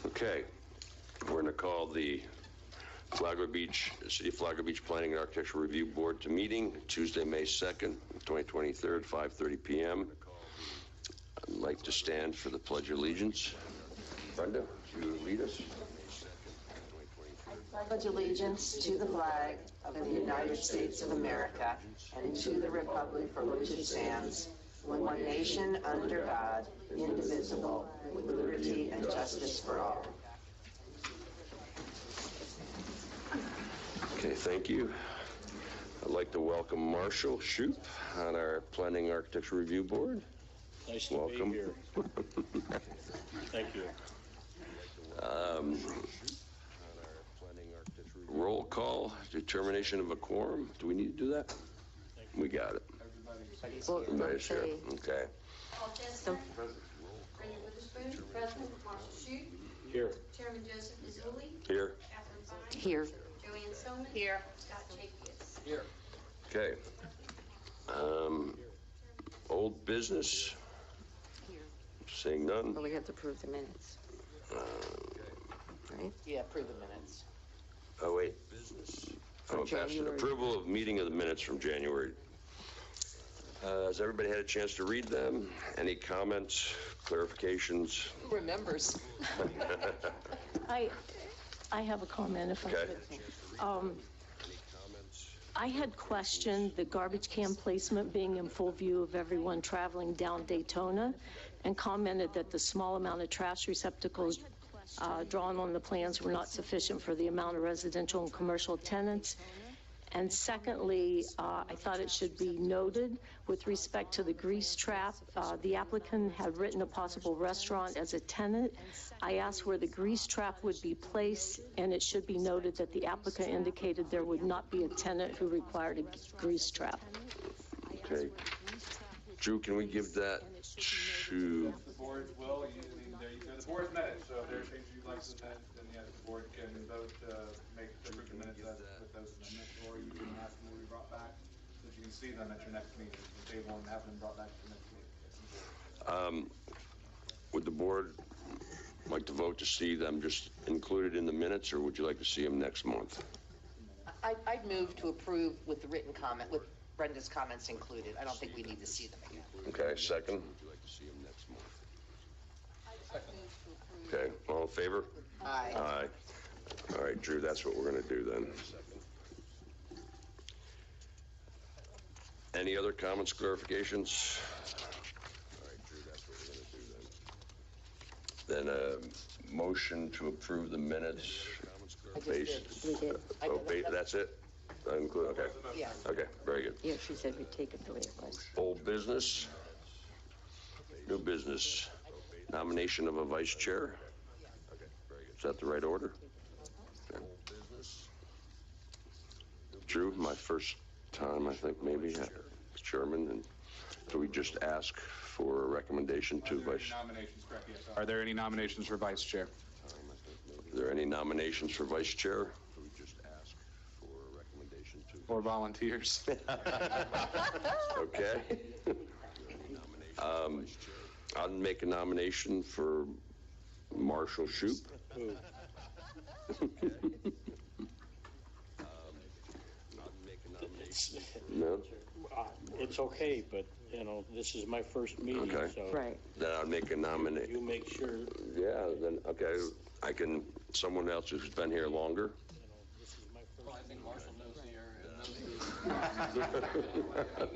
Okay, we're going to call the City of Flagler Beach Planning and Architectural Review Board to meeting Tuesday, May 2nd, 2023, 5:30 p.m. I'd like to stand for the Pledge of Allegiance. Brenda, would you lead us? I pledge allegiance to the flag of the United States of America and to the republic for which it stands, one nation under God, indivisible, with liberty and justice for all. Okay, thank you. I'd like to welcome Marshall Shoup on our Planning Architecture Review Board. Nice to Welcome. be here. Thank you. Roll call, determination of a quorum. Do we need to do that? We got it. Everybody's here. Okay. Paul Chester. Brenda Witherspoon. President. Marshall Shoup. Here. Chairman Joseph Mazzulli. Here. Catherine Fine. Here. Joanne Stillman. Here. Scott Chakias. Here. Okay. Old business. Seeing none. Well, we have to approve the minutes. Right? Yeah, approve the minutes. Oh, wait. Business. Oh, past January. approval of meeting of the minutes from January. Has everybody had a chance to read them? Any comments, clarifications? Who remembers? I have a comment if Okay. I could. I had questioned the garbage can placement being in full view of everyone traveling down Daytona and commented that the small amount of trash receptacles drawn on the plans were not sufficient for the amount of residential and commercial tenants. And secondly, I thought it should be noted with respect to the grease trap, the applicant had written a possible restaurant as a tenant. I asked where the grease trap would be placed, and it should be noted that the applicant indicated there would not be a tenant who required a grease trap. Okay. Drew, can we give that to... The board will, there you go, the board's minutes, so if there are changes you'd like to the minutes, then yes, the board can vote to make the minutes with those amendments, or you can ask them to be brought back, so that you can see them at your next meeting, if they won't have them brought back to the next meeting. Would the board like to vote to see them just included in the minutes, or would you like to see them next month? I'd move to approve with the written comment, with Brenda's comments included. I don't think we need to see them again. Okay, second? Would you like to see them next month? Okay, all in favor? Aye. Aye. All right, Drew, that's what we're going to do then. Any other comments, clarifications? All right, Drew, that's what we're going to do then. Then a motion to approve the minutes. I just did. We did. That's it? Include, okay. Yeah. Okay, very good. Yeah, she said we'd take it the way it was. Old business, new business, nomination of a vice chair. Is that the right order? Okay. Drew, my first time, I think, maybe, as chairman, and so we just ask for a recommendation to vice. Nominations, correct, yes. Are there any nominations for vice chair? Are there any nominations for vice chair? We just ask for a recommendation to. Or volunteers? Okay. I'll make a nomination for Marshall Shoup. No? It's okay, but, you know, this is my first meeting, Okay. so. Right. Then I'll make a You nomination. make sure, you Yeah, then, okay, I can, someone else who's been here longer. know, this is my first. I think Marshall knows here and knows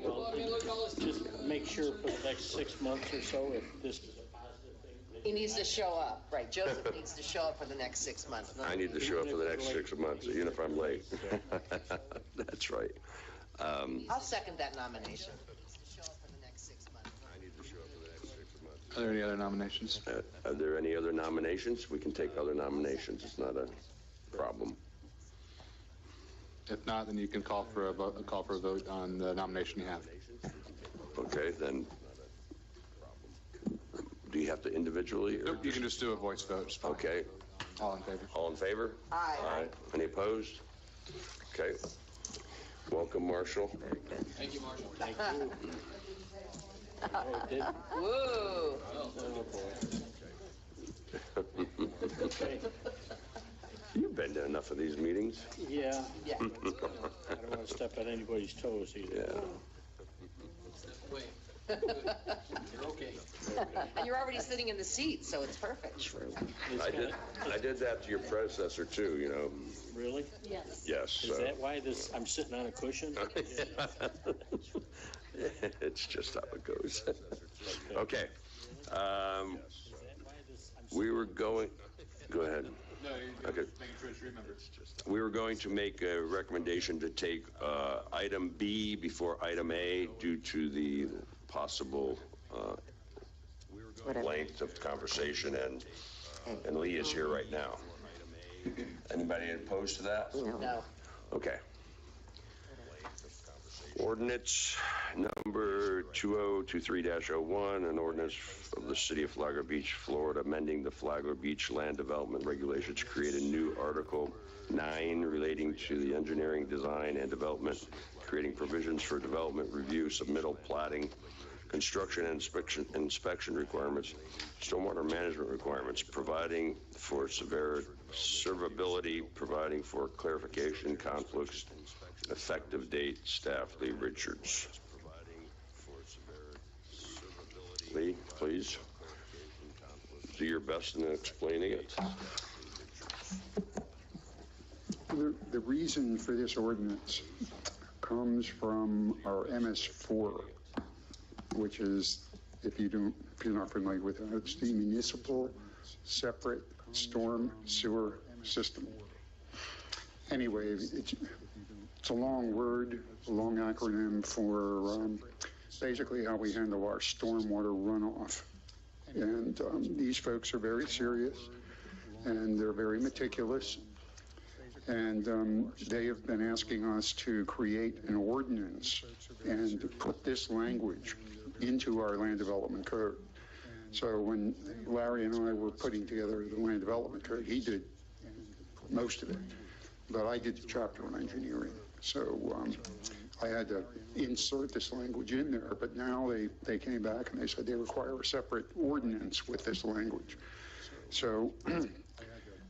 Well, just make sure for the next 6 months or so, if this is a positive thing. He needs to show up, right? Joseph needs to show up for the next 6 months. I need to show up for the next 6 months, even if I'm late. That's right. I'll second that nomination. He needs to show up for the next 6 months. I need to show up for the next 6 months. Are there any other nominations? Are there any other nominations? We can take other nominations. It's not a problem. If not, then you can call for a vote on the nomination you have. Okay, then, do you have to individually? Or Nope, you can just do a voice vote. It's fine. Okay, All in favor? all in favor? Aye. Any opposed? Okay. Welcome, Marshall. Thank you, Marshall. Thank you. Oh, did, Whoa. oh, boy. Okay, You've been to enough of these meetings. yeah, Yeah. I don't want to step on anybody's toes either. Yeah. Wait. You're okay. And you're already sitting in the seat, so it's perfect. It's I did, kinda- I did that to your predecessor too, you know. Really? Yes. Yes. Is that why I'm sitting on a cushion? It's just how it goes. Okay. Is that why We were going, go ahead. No, you're Okay. making sure it's remembered. We were going to make a recommendation to take item B before item A due to the possible length of conversation, and Lee is here right now. Anybody opposed to that? No. Okay. Ordinance number 2023-01, an ordinance of the City of Flagler Beach, Florida, amending the Flagler Beach Land Development Regulations, create a new Article 9 relating to the engineering, design, and development, creating provisions for development review, submittal, plating, construction and inspection requirements, stormwater management requirements, providing for servability, providing for clarification, conflicts, effective date, staff, Lee Richards. Lee, please. Do your best in explaining it. The reason for this ordinance comes from our MS4, which is, if you're not familiar with it, it's the Municipal Separate Storm Sewer System. Anyway, it's a long word, a long acronym for basically how we handle our stormwater runoff. And these folks are very serious, and they're very meticulous. And they have been asking us to create an ordinance and to put this language into our land development code. So when Larry and I were putting together the land development code, he did most of it, but I did the chapter on engineering. So I had to insert this language in there, but now they came back and they said they require a separate ordinance with this language. So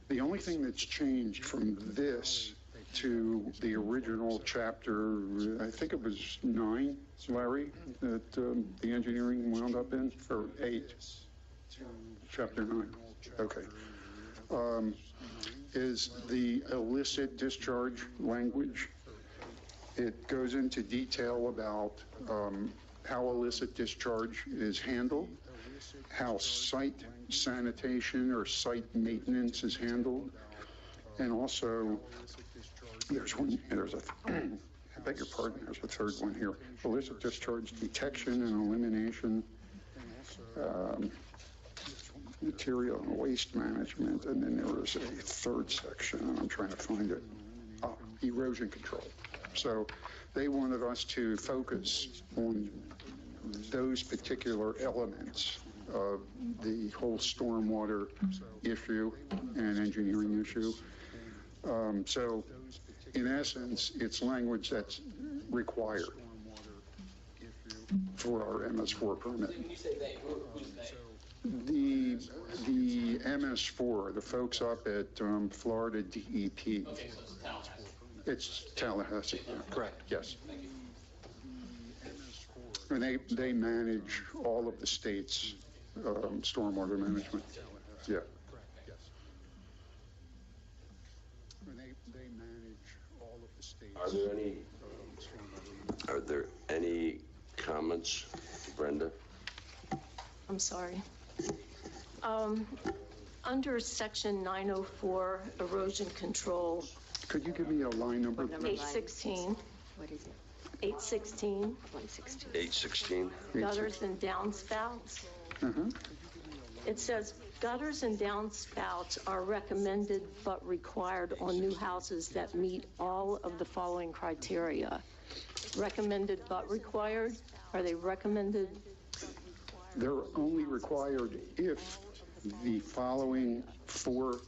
the only thing that's changed from this to the original chapter, I think it was 9, Larry, that the engineering wound up in, or 8, chapter 9, okay, is the illicit discharge language. It goes into detail about how illicit discharge is handled, how site sanitation or site maintenance is handled, and also there's I beg your pardon, there's a third one here, illicit discharge detection and elimination, material and waste management, and then there was a third section, and I'm trying to find it, erosion control. So they wanted us to focus on those particular elements of the whole stormwater issue and engineering issue. So in essence, it's language that's required for our MS4 permit. When you say they, who's they? The MS4, the folks up at Florida DEP. Okay, so it's Tallahassee. It's Tallahassee, correct, yes. Thank you. And they manage all of the state's stormwater management. Yeah. And they manage all of the state's. Are there any comments, Brenda? I'm sorry. Under section 904, erosion control, Could you give me a line number? 816, What is it? 816, 162. 816? gutters and downspouts. It says Gutters and downspouts are recommended but required on new houses that meet all of the following criteria. Recommended but required? Are they recommended? They're only required if the following 4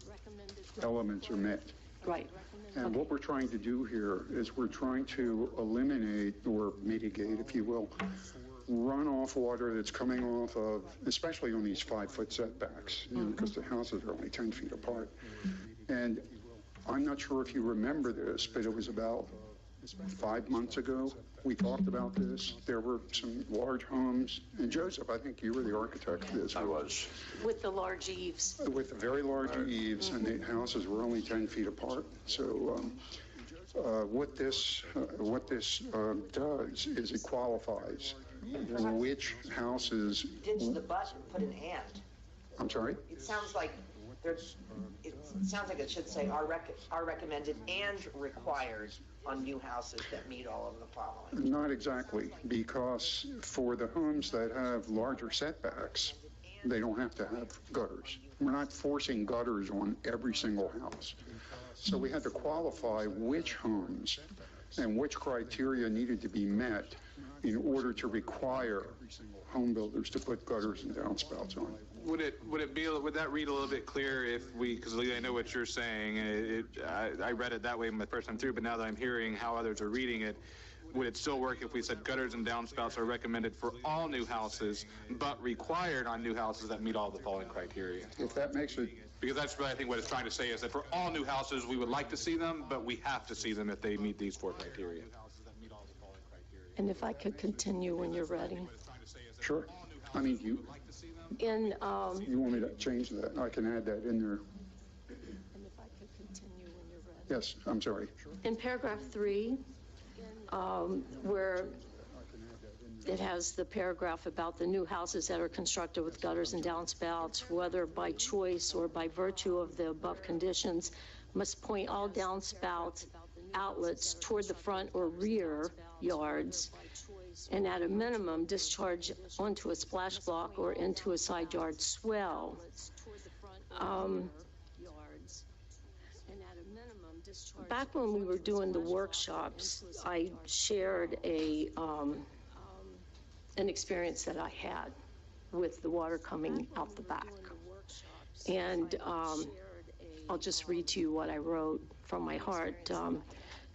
elements are met. Right. And what we're trying to do here is we're trying to eliminate or mitigate, if you will, runoff water that's coming off of, especially on these 5-foot setbacks, because the houses are only 10 feet apart. And I'm not sure if you remember this, but it was about 5 months ago, we talked about this. There were some large homes, and Joseph, I think you were the architect of this. I was. With the large eaves. With the very large eaves, and the houses were only 10 feet apart. So what this does is it qualifies which houses. Ditch the but and put an and. I'm sorry? It sounds like there's, it sounds like it should say are recommended and required on new houses that meet all of the following. Not exactly, because for the homes that have larger setbacks, they don't have to have gutters. We're not forcing gutters on every single house. So we had to qualify which homes and which criteria needed to be met in order to require home builders to put gutters and downspouts on. Would that read a little bit clearer if we, because I know what you're saying, I read it that way my first time through, but now that I'm hearing how others are reading it, would it still work if we said gutters and downspouts are recommended for all new houses, but required on new houses that meet all the following criteria? If that makes it, Because that's what I think what it's trying to say is that for all new houses, we would like to see them, but we have to see them if they meet these 4 criteria. And if I could continue when you're ready. sure. I mean, you want me to change that? I can add that in there. And if I could continue when you're ready. Yes, I'm sorry. In paragraph 3, where it has the paragraph about the new houses that are constructed with gutters and downspouts, whether by choice or by virtue of the above conditions, must point all downspout outlets toward the front or rear yards, and at a minimum discharge onto a splash block or into a side yard swell. Back when we were doing the workshops, I shared an experience that I had with the water coming out the back. And I'll just read to you what I wrote from my heart.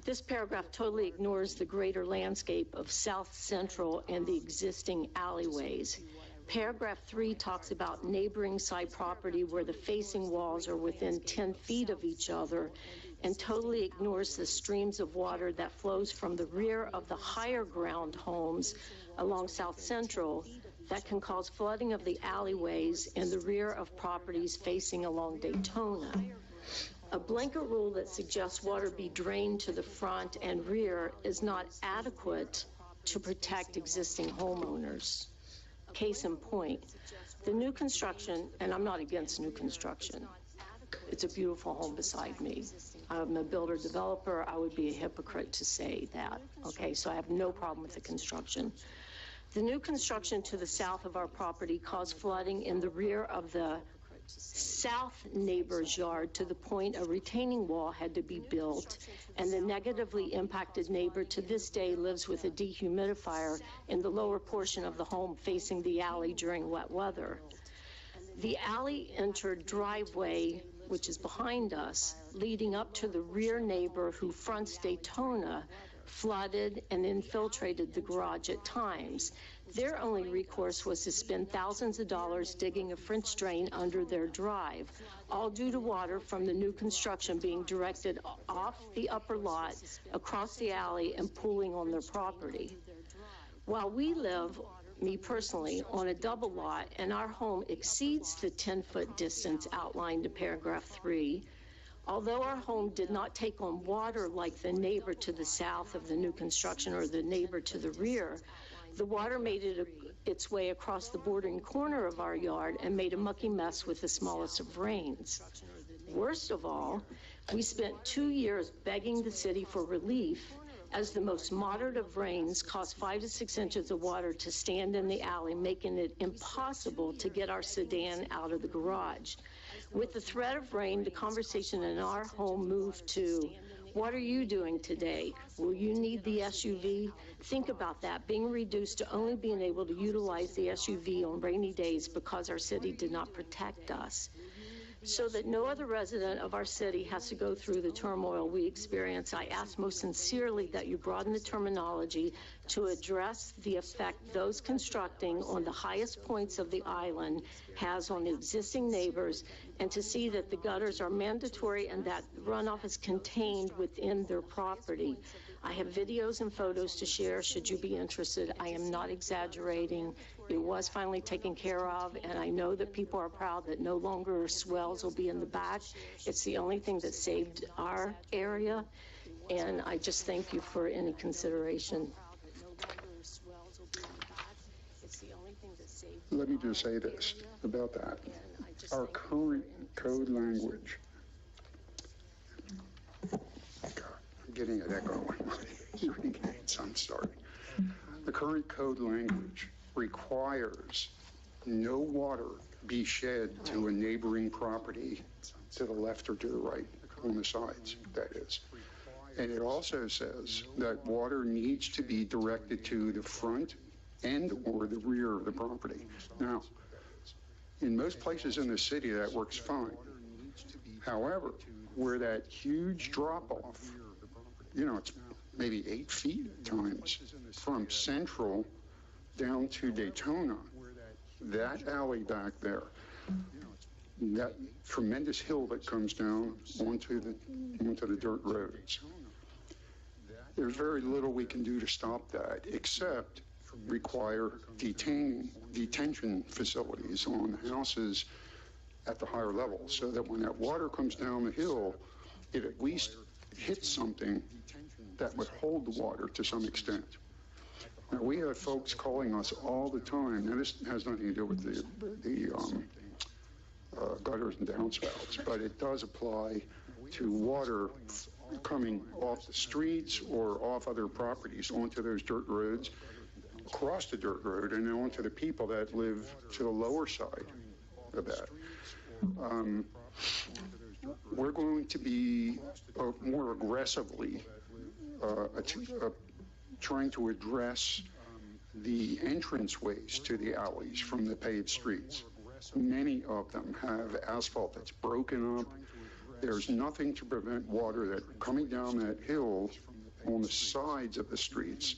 This paragraph totally ignores the greater landscape of South Central and the existing alleyways. Paragraph 3 talks about neighboring side property where the facing walls are within 10 feet of each other, and totally ignores the streams of water that flows from the rear of the higher ground homes along South Central that can cause flooding of the alleyways in the rear of properties facing along Daytona. A blanket rule that suggests water be drained to the front and rear is not adequate to protect existing homeowners. Case in point, the new construction, and I'm not against new construction, it's a beautiful home beside me. I'm a builder developer. I would be a hypocrite to say that. Okay, so I have no problem with the construction. The new construction to the south of our property caused flooding in the rear of the south neighbor's yard to the point a retaining wall had to be built, and the negatively impacted neighbor to this day lives with a dehumidifier in the lower portion of the home facing the alley during wet weather. The alley entered driveway, which is behind us, leading up to the rear neighbor who fronts Daytona, flooded and infiltrated the garage at times. Their only recourse was to spend thousands of dollars digging a French drain under their drive, all due to water from the new construction being directed off the upper lot, across the alley, and pooling on their property. While we live, me personally, on a double lot, and our home exceeds the 10-foot distance outlined in paragraph 3, although our home did not take on water like the neighbor to the south of the new construction or the neighbor to the rear, the water made its way across the bordering corner of our yard and made a mucky mess with the smallest of rains. Worst of all, we spent 2 years begging the city for relief, as the most moderate of rains cause 5 to 6 inches of water to stand in the alley, making it impossible to get our sedan out of the garage. With the threat of rain, the conversation in our home moved to, what are you doing today? Will you need the SUV? Think about that, being reduced to only being able to utilize the SUV on rainy days because our city did not protect us. So that no other resident of our city has to go through the turmoil we experience, I ask most sincerely that you broaden the terminology to address the effect those constructing on the highest points of the island has on the existing neighbors, and to see that the gutters are mandatory and that runoff is contained within their property. I have videos and photos to share should you be interested. I am not exaggerating. It was finally taken care of, and I know that people are proud that no longer swells will be in the back. It's the only thing that saved our area, and I just thank you for any consideration. Let me just say this about that. Our current code language, God, I'm getting an echo in my hearing aids, I'm sorry. The current code language requires no water be shed to a neighboring property to the left or to the right, on the sides, that is. And it also says that water needs to be directed to the front and or the rear of the property. Now, in most places in the city, that works fine. However, where that huge drop-off, it's maybe 8 feet at times from Central down to Daytona, that alley back there, that tremendous hill that comes down onto the dirt roads. There's very little we can do to stop that, except require detention facilities on houses at the higher level, so that when that water comes down the hill, it at least hits something that would hold the water to some extent. Now, we have folks calling us all the time. Now, this has nothing to do with the gutters and downspouts, but it does apply to water coming off the streets or off other properties onto those dirt roads, across the dirt road, and onto the people that live to the lower side of that. We're going to be more aggressively trying to address the entranceways to the alleys from the paved streets. Many of them have asphalt that's broken up. There's nothing to prevent water that coming down that hill on the sides of the streets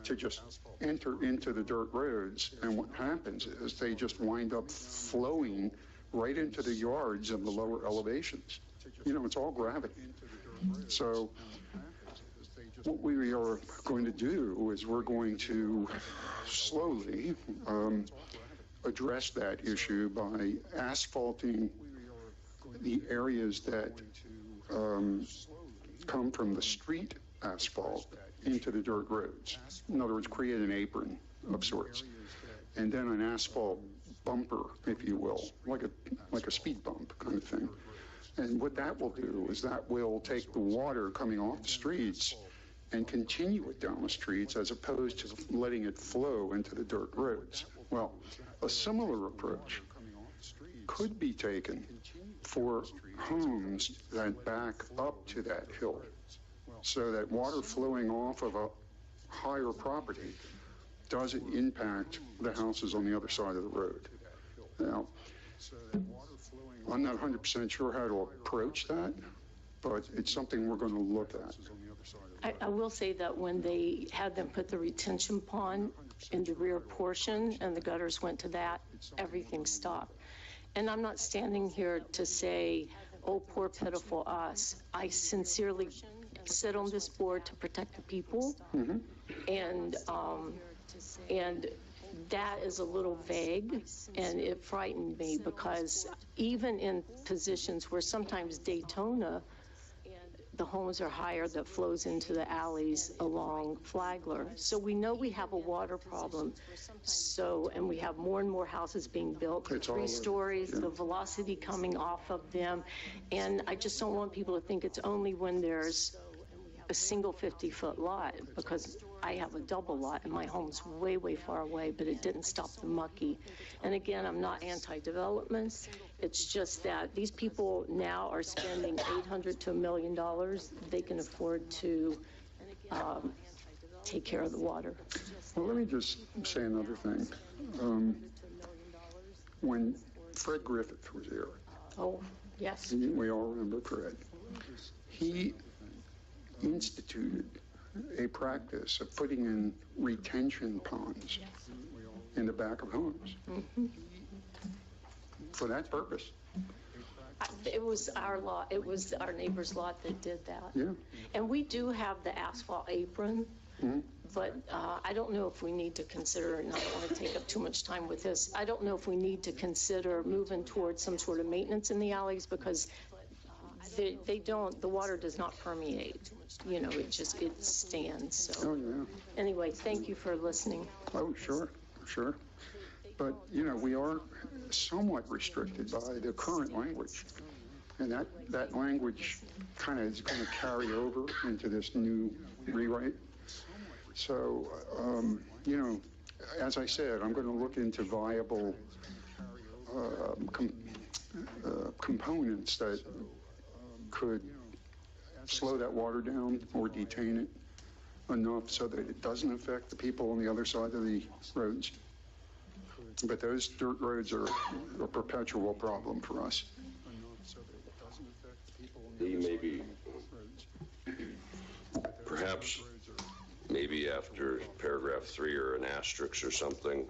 to just enter into the dirt roads. And what happens is they just wind up flowing right into the yards of the lower elevations. It's all gravity. So what we are going to do is we're going to slowly address that issue by asphalting the areas that come from the street asphalt into the dirt roads. In other words, create an apron of sorts. And then an asphalt bumper, if you will, like a speed bump kind of thing. And what that will do is that will take the water coming off the streets and continue it down the streets, as opposed to letting it flow into the dirt roads. Well, a similar approach could be taken for homes that back up to that hill, so that water flowing off of a higher property doesn't impact the houses on the other side of the road. Now, I'm not 100% sure how to approach that, but it's something we're going to look at. I will say that when they had them put the retention pond in the rear portion and the gutters went to that, everything stopped. And I'm not standing here to say, oh, poor pitiful us. I sincerely sit on this board to protect the people. Mm-hmm. And that is a little vague, and it frightened me, because even in positions where sometimes Daytona, the homes are higher, that flows into the alleys along Flagler. So we know we have a water problem. So, and we have more and more houses being built, 3 stories, the velocity coming off of them. And I just don't want people to think it's only when there's a single 50-foot lot, because I have a double lot and my home's way, way far away, but it didn't stop the mucky. And again, I'm not anti-development. It's just that these people now are spending $800 to $1 million. They can afford to take care of the water. Well, let me just say another thing. When Fred Griffith was here, Oh, yes. we all remember Fred, he instituted a practice of putting in retention ponds in the back of homes for that purpose. It was our lot, it was our neighbor's lot that did that. Yeah. And we do have the asphalt apron, but I don't know if we need to consider, and I don't want to take up too much time with this, I don't know if we need to consider moving towards some sort of maintenance in the alleys, because they don't, the water does not permeate. You know, it stands, so. Oh, yeah. Anyway, thank you for listening. Oh, sure, sure. But, you know, we are somewhat restricted by the current language. And that language kind of is going to carry over into this new rewrite. So, you know, as I said, I'm going to look into viable components that could slow that water down or detain it enough so that it doesn't affect the people on the other side of the roads. But those dirt roads are a perpetual problem for us. Maybe, perhaps, maybe after paragraph 3 or an asterisk or something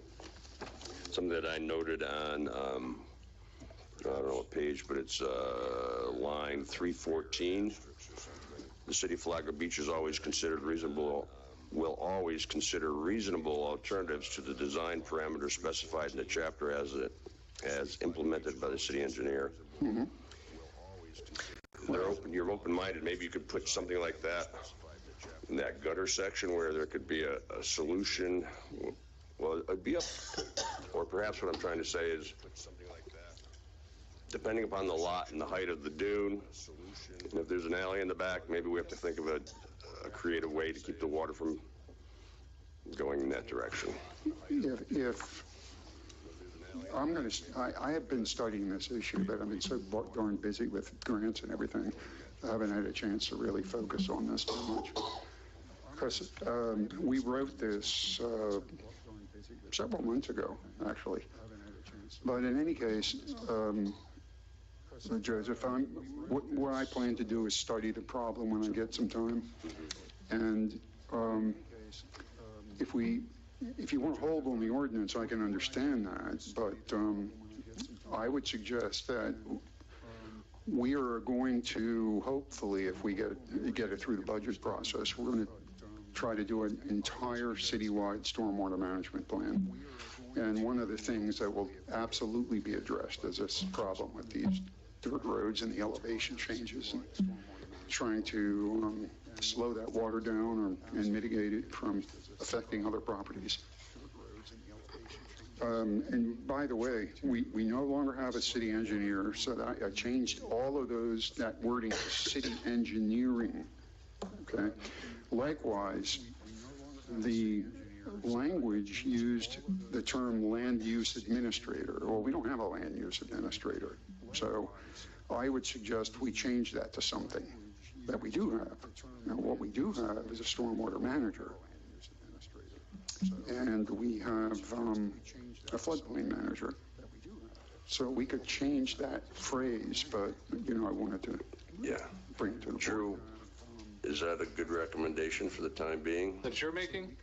that I noted on, I don't know what page, but it's line 314. The city of Flagler Beach is always considered reasonable, will always consider reasonable alternatives to the design parameters specified in the chapter as implemented by the city engineer. Mm-hmm. You're open-minded. Maybe you could put something like that in that gutter section where there could be a solution. Well, it'd be up, or perhaps what I'm trying to say is, depending upon the lot and the height of the dune, and if there's an alley in the back, maybe we have to think of a creative way to keep the water from going in that direction. If I'm going to, I have been studying this issue, but I've been so darn busy with grants and everything, I haven't had a chance to really focus on this too much. Because we wrote this several months ago, actually. But in any case, Joseph, what I plan to do is study the problem when I get some time. And if you want to hold on the ordinance, I can understand that. But I would suggest that we are going to, hopefully, if we get it through the budget process, we're going to try to do an entire citywide stormwater management plan. And one of the things that will absolutely be addressed is this problem with these dirt roads and the elevation changes, and trying to slow that water down and mitigate it from affecting other properties. And by the way, we no longer have a city engineer, so that I changed all of that wording to city engineering. Okay. Likewise, the language used the term land use administrator. Well, we don't have a land use administrator. So I would suggest we change that to something that we do have. Now, what we do have is a stormwater manager. And we have a floodplain manager. So we could change that phrase, but, you know, I wanted to bring it to the Drew, is that a good recommendation for the time being? That you're making?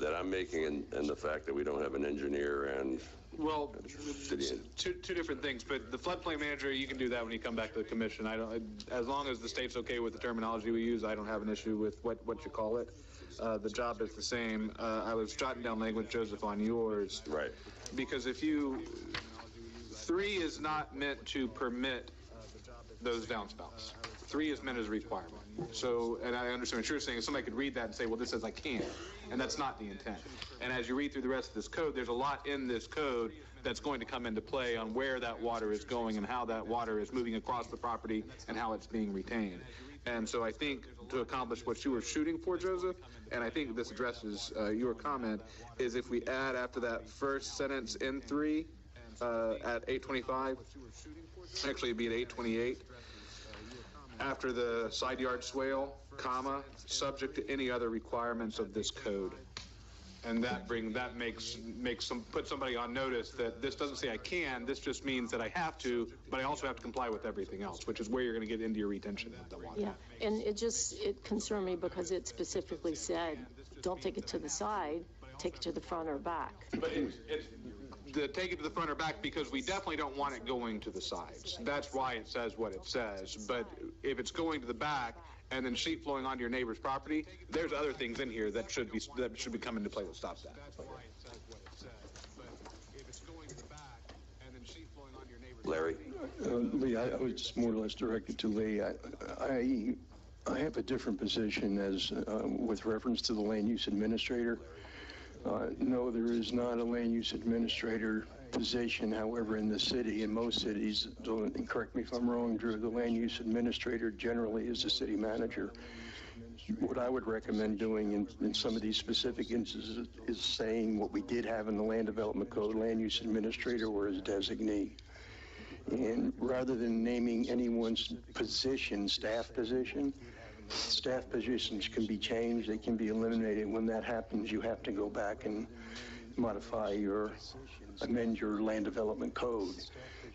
That I'm making, and the fact that we don't have an engineer and... Well, two different things, but the floodplain manager, you can do that when you come back to the commission. As long as the state's okay with the terminology we use, I don't have an issue with what you call it. The job is the same. I was jotting down language, Joseph, on yours. Right. Because 3 is not meant to permit those downspouts. 3 is meant as a requirement. So, and I understand what you're saying. Somebody could read that and say, well, this says I can't. And that's not the intent. And as you read through the rest of this code, there's a lot in this code that's going to come into play on where that water is going and how that water is moving across the property and how it's being retained. And so I think to accomplish what you were shooting for, Joseph, and I think this addresses your comment, is if we add after that first sentence in 3 at 825, actually it'd be at 828, after the side yard swale, comma, subject to any other requirements of this code. And that put somebody on notice that this doesn't say I can, this just means that I have to, but I also have to comply with everything else, which is where you're going to get into your retention of the water. Yeah, and it concerned me because it specifically said, don't take it to the side, take it to the front or back. But it's take it to the front or back because we definitely don't want it going to the sides. That's why it says what it says. But if it's going to the back and then sheet flowing onto your neighbor's property, there's other things in here that should be coming into play that stops that. Larry? Lee, I was just more or less directed to Lee. I have a different position as with reference to the land use administrator. No, there is not a land use administrator position. However, in the city, in most cities, and correct me if I'm wrong, Drew, the land use administrator generally is the city manager. What I would recommend doing in some of these specific instances is saying what we did have in the land development code, land use administrator or as designee. And rather than naming anyone's position, staff positions can be changed, they can be eliminated. When that happens, you have to go back and amend your land development code.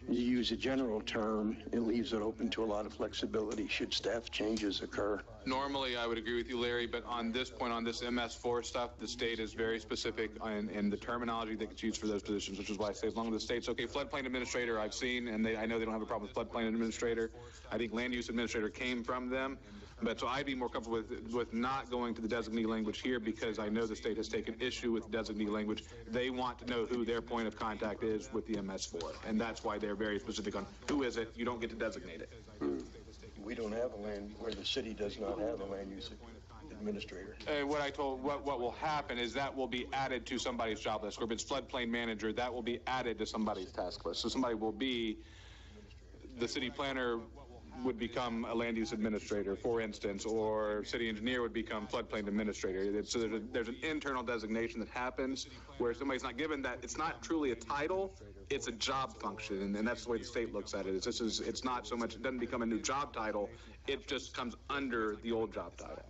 You use a general term, it leaves it open to a lot of flexibility should staff changes occur. Normally, I would agree with you, Larry, but on this point, on this MS4 stuff, the state is very specific in the terminology that gets used for those positions, which is why I say as long as the state's okay. Floodplain administrator, I've seen, and I know they don't have a problem with floodplain administrator. I think land use administrator came from them. But so I'd be more comfortable with not going to the designee language here because I know the state has taken issue with designee language. They want to know who their point of contact is with the MS4, and that's why they're very specific on who is it. You don't get to designate it. We don't have a land where the city does not have a land use administrator. What will happen is that will be added to somebody's job list. Or if it's floodplain manager, that will be added to somebody's task list. So somebody will be the city planner would become a land use administrator, for instance, or city engineer would become floodplain administrator. So there's an internal designation that happens where somebody's not given that. It's not truly a title, it's a job function, and that's the way the state looks at it. It's not so much, it doesn't become a new job title, it just comes under the old job title.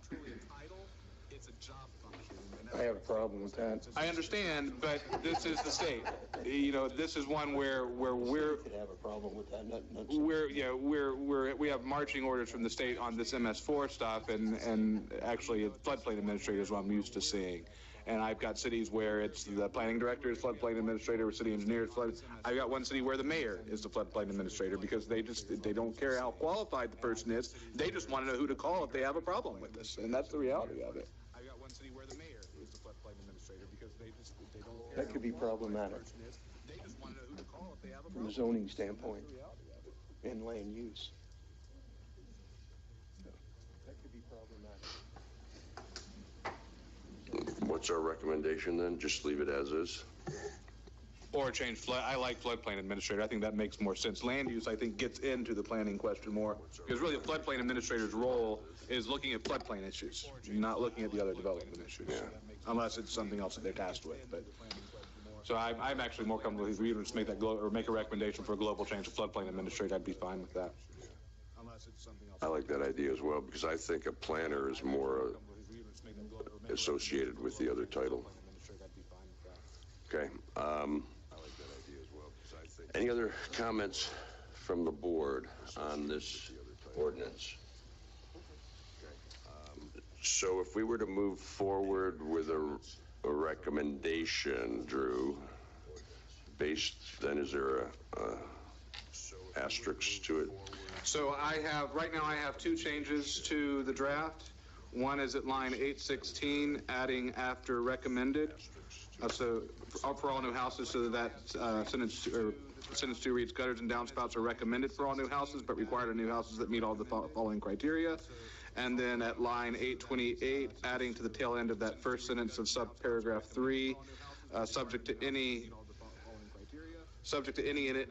I have a problem with that. I understand, but this is the state. You know, this is one where we're could have a problem with that. We have marching orders from the state on this MS4 stuff, and actually floodplain administrator is what I'm used to seeing. And I've got cities where it's the planning director is floodplain administrator, or city engineer is flood. I've got one city where the mayor is the floodplain administrator because they don't care how qualified the person is. They just want to know who to call if they have a problem with this, and that's the reality of it. I've got one city where the mayor is the floodplain administrator because they don't care. That could be problematic They just want to know who to call if they have a from problem. a zoning standpoint and land use. That could be problematic. What's our recommendation then? Just leave it as is? Or change I like floodplain administrator. I think that makes more sense. Land use, I think, gets into the planning question more because really the floodplain administrator's role is looking at floodplain issues, not looking at the other development issues, unless it's something else that they're tasked with. But so I'm actually more comfortable if we even just make that or make a recommendation for a global change of floodplain administrator. I'd be fine with that. Unless it's something else. I like that idea as well because I think a planner is more associated with the other title. Okay. Any other comments from the board on this ordinance? So if we were to move forward with a recommendation, Drew, is there a asterisk to it? So right now I have two changes to the draft. One is at line 816, adding after recommended. So for all new houses, so that sentence 2 reads, gutters and downspouts are recommended for all new houses, but required on new houses that meet all the following criteria. And then at line 828, adding to the tail end of that first sentence of subparagraph 3, subject to any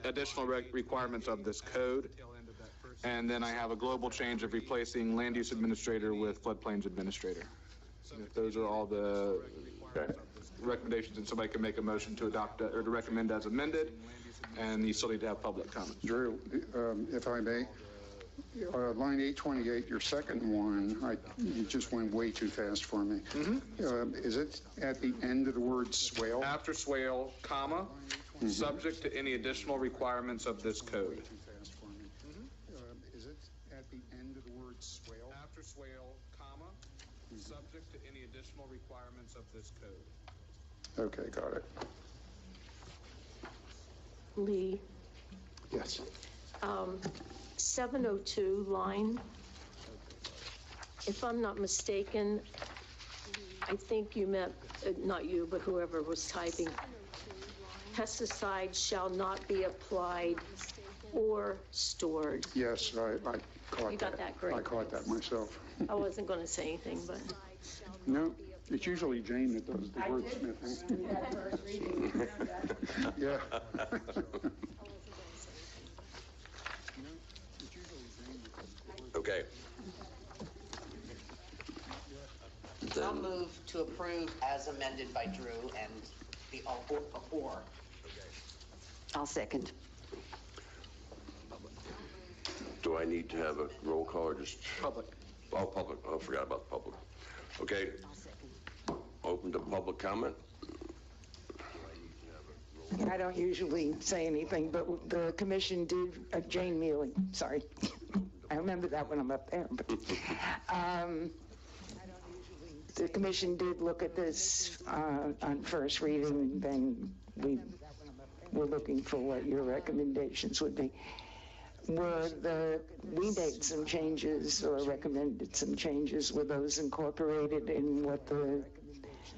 additional requirements of this code. And then I have a global change of replacing land use administrator with floodplains administrator. If those are all the recommendations, and somebody can make a motion to adopt or to recommend as amended, and you still need to have public comments. Drew, if I may, line 828, your second one, you just went way too fast for me. Is it at the end of the word swale? After swale, comma, subject to any additional requirements of this code. Is it at the end of the word swale? After swale, comma, subject to any additional requirements of this code. Okay, got it. Lee, Yes. 702 line, if I'm not mistaken, I think you meant, not you, but whoever was typing, pesticides shall not be applied or stored. Yes, I caught that. You got that, great. I caught that myself. I wasn't going to say anything, but No, it's usually Jane that does the wordsmithing. Yeah. Okay. I'll Then, move to approve as amended by Drew and the or. I'll second. do I need to have a roll call or just? Public. Oh, public. Oh, I forgot about the public. Okay. Open to public comment. I don't usually say anything, but the commission did, Jane Mealy, sorry. I remember that when I'm up there. But, the commission did look at this on first reading, then we were looking for what your recommendations would be. We made some changes or recommended some changes. Were those incorporated in what the...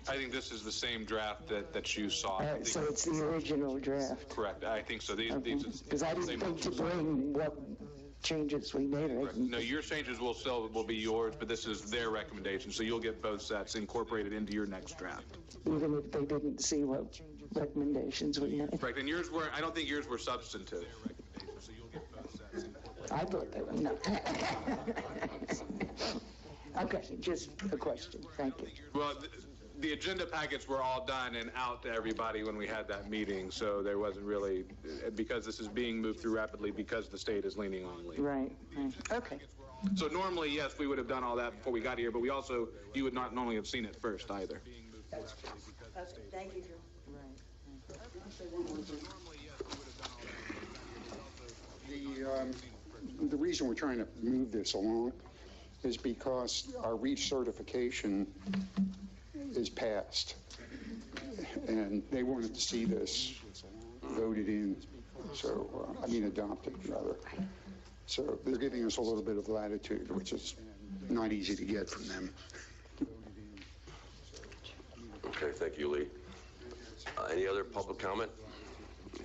I think this is the same draft that you saw. so it's the original draft. Correct. I think so. Because I didn't think to bring what changes we made. No, your changes will be yours, but this is their recommendation, so you'll get both sets incorporated into your next draft. Even if they didn't see what recommendations we made. Correct. And yours were, I don't think yours were substantive. I thought they were, no. Okay, just a question. Thank you. Well, the agenda packets were all done and out to everybody when we had that meeting, so there wasn't really, because this is being moved through rapidly because the state is leaning on leave. Right. Okay. So normally, yes, we would have done all that before we got here, but you would not normally have seen it first either. Thank you. The reason we're trying to move this along is because our recertification is passed, and they wanted to see this voted in, so, adopted, rather. So they're giving us a little bit of latitude, which is not easy to get from them. Okay, thank you, Lee. Any other public comment?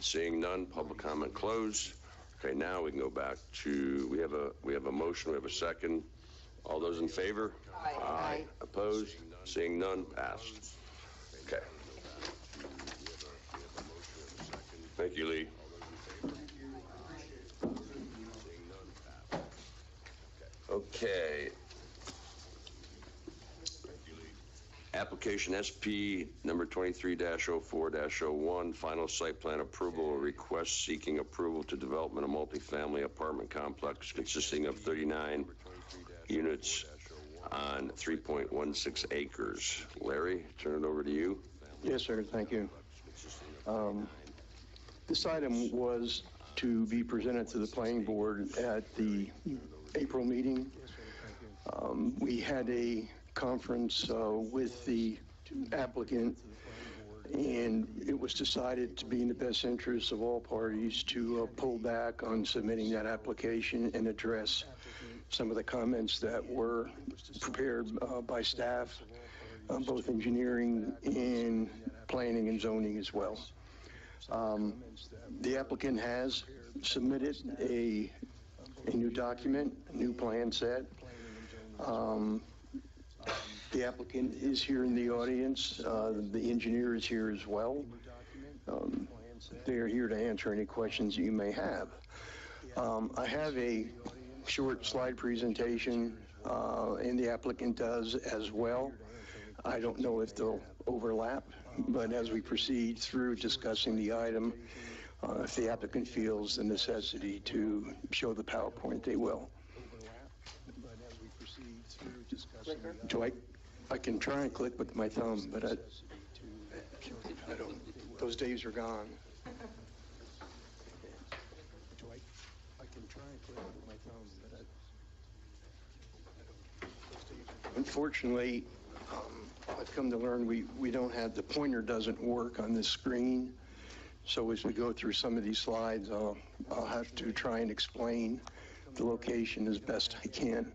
Seeing none, public comment closed. Okay, now we can go back to, we have a motion, we have a second. All those in favor? Aye. Opposed? Seeing none, passed. Okay. Thank you, Lee. Okay. Application SP number 23-04-01, final site plan approval, a request seeking approval to development of multifamily apartment complex consisting of 39 units on 3.16 acres. Larry, turn it over to you. Yes, sir. Thank you. This item was to be presented to the planning board at the April meeting. We had a conference with the applicant, and it was decided to be in the best interest of all parties to pull back on submitting that application and address some of the comments that were prepared by staff, both engineering and planning and zoning as well. The applicant has submitted a new document, a new plan set. The applicant is here in the audience. The engineer is here as well. They are here to answer any questions you may have. I have a short slide presentation, and the applicant does as well. I don't know if they'll overlap, but as we proceed through discussing the item, if the applicant feels the necessity to show the PowerPoint, they will. I can try and click with my thumb, but I don't, those days are gone. I can try and click with my thumb, but unfortunately, I've come to learn we don't have, the pointer doesn't work on this screen. So as we go through some of these slides, I'll have to try and explain the location as best I can.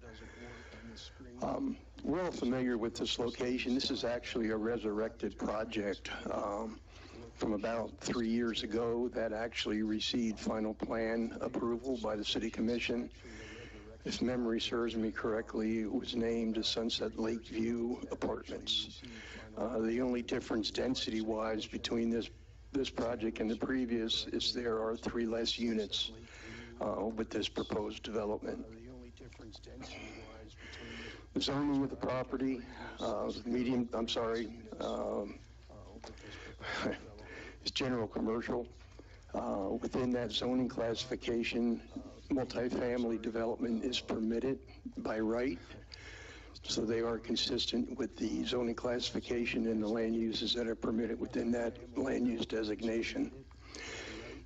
We're all familiar with this location. This is actually a resurrected project from about 3 years ago that actually received final plan approval by the City Commission. If memory serves me correctly, it was named as Sunset Lakeview Apartments. The only difference density-wise between this project and the previous is there are 3 less units with this proposed development. The zoning of the property, is general commercial. Within that zoning classification, multifamily development is permitted by right. So they are consistent with the zoning classification and the land uses that are permitted within that land use designation.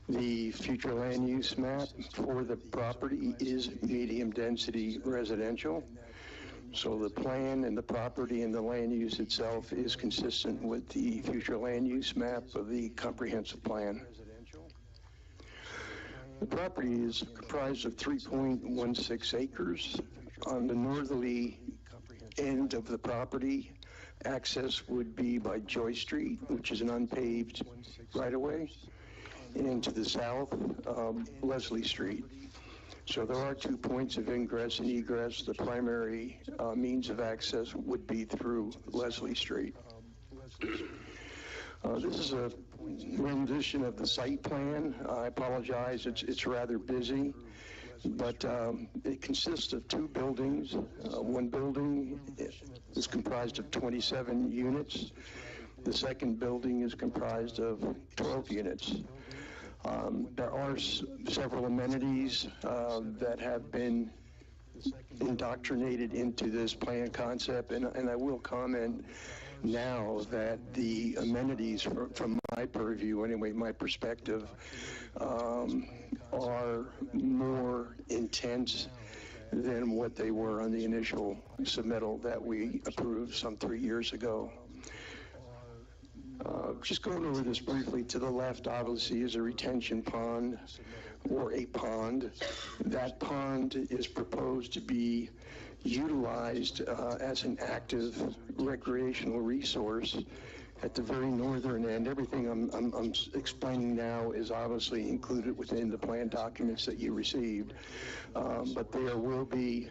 The future land use map for the property is medium density residential. So the plan and the property and the land use itself is consistent with the future land use map of the comprehensive plan. The property is comprised of 3.16 acres. On the northerly end of the property, access would be by Joy Street, which is an unpaved right-of-way, and to the south, Leslie Street. So there are 2 points of ingress and egress. The primary means of access would be through Leslie Street. This is a rendition of the site plan. I apologize, it's rather busy, but it consists of 2 buildings. One building is comprised of 27 units. The second building is comprised of 12 units. There are several amenities that have been indoctrinated into this plan concept, and I will comment now that the amenities from my purview, anyway, my perspective, are more intense than what they were on the initial submittal that we approved some 3 years ago. Just going over this briefly, to the left obviously is a retention pond or a pond. That pond is proposed to be utilized as an active recreational resource at the very northern end. Everything I'm explaining now is obviously included within the plan documents that you received, but there will be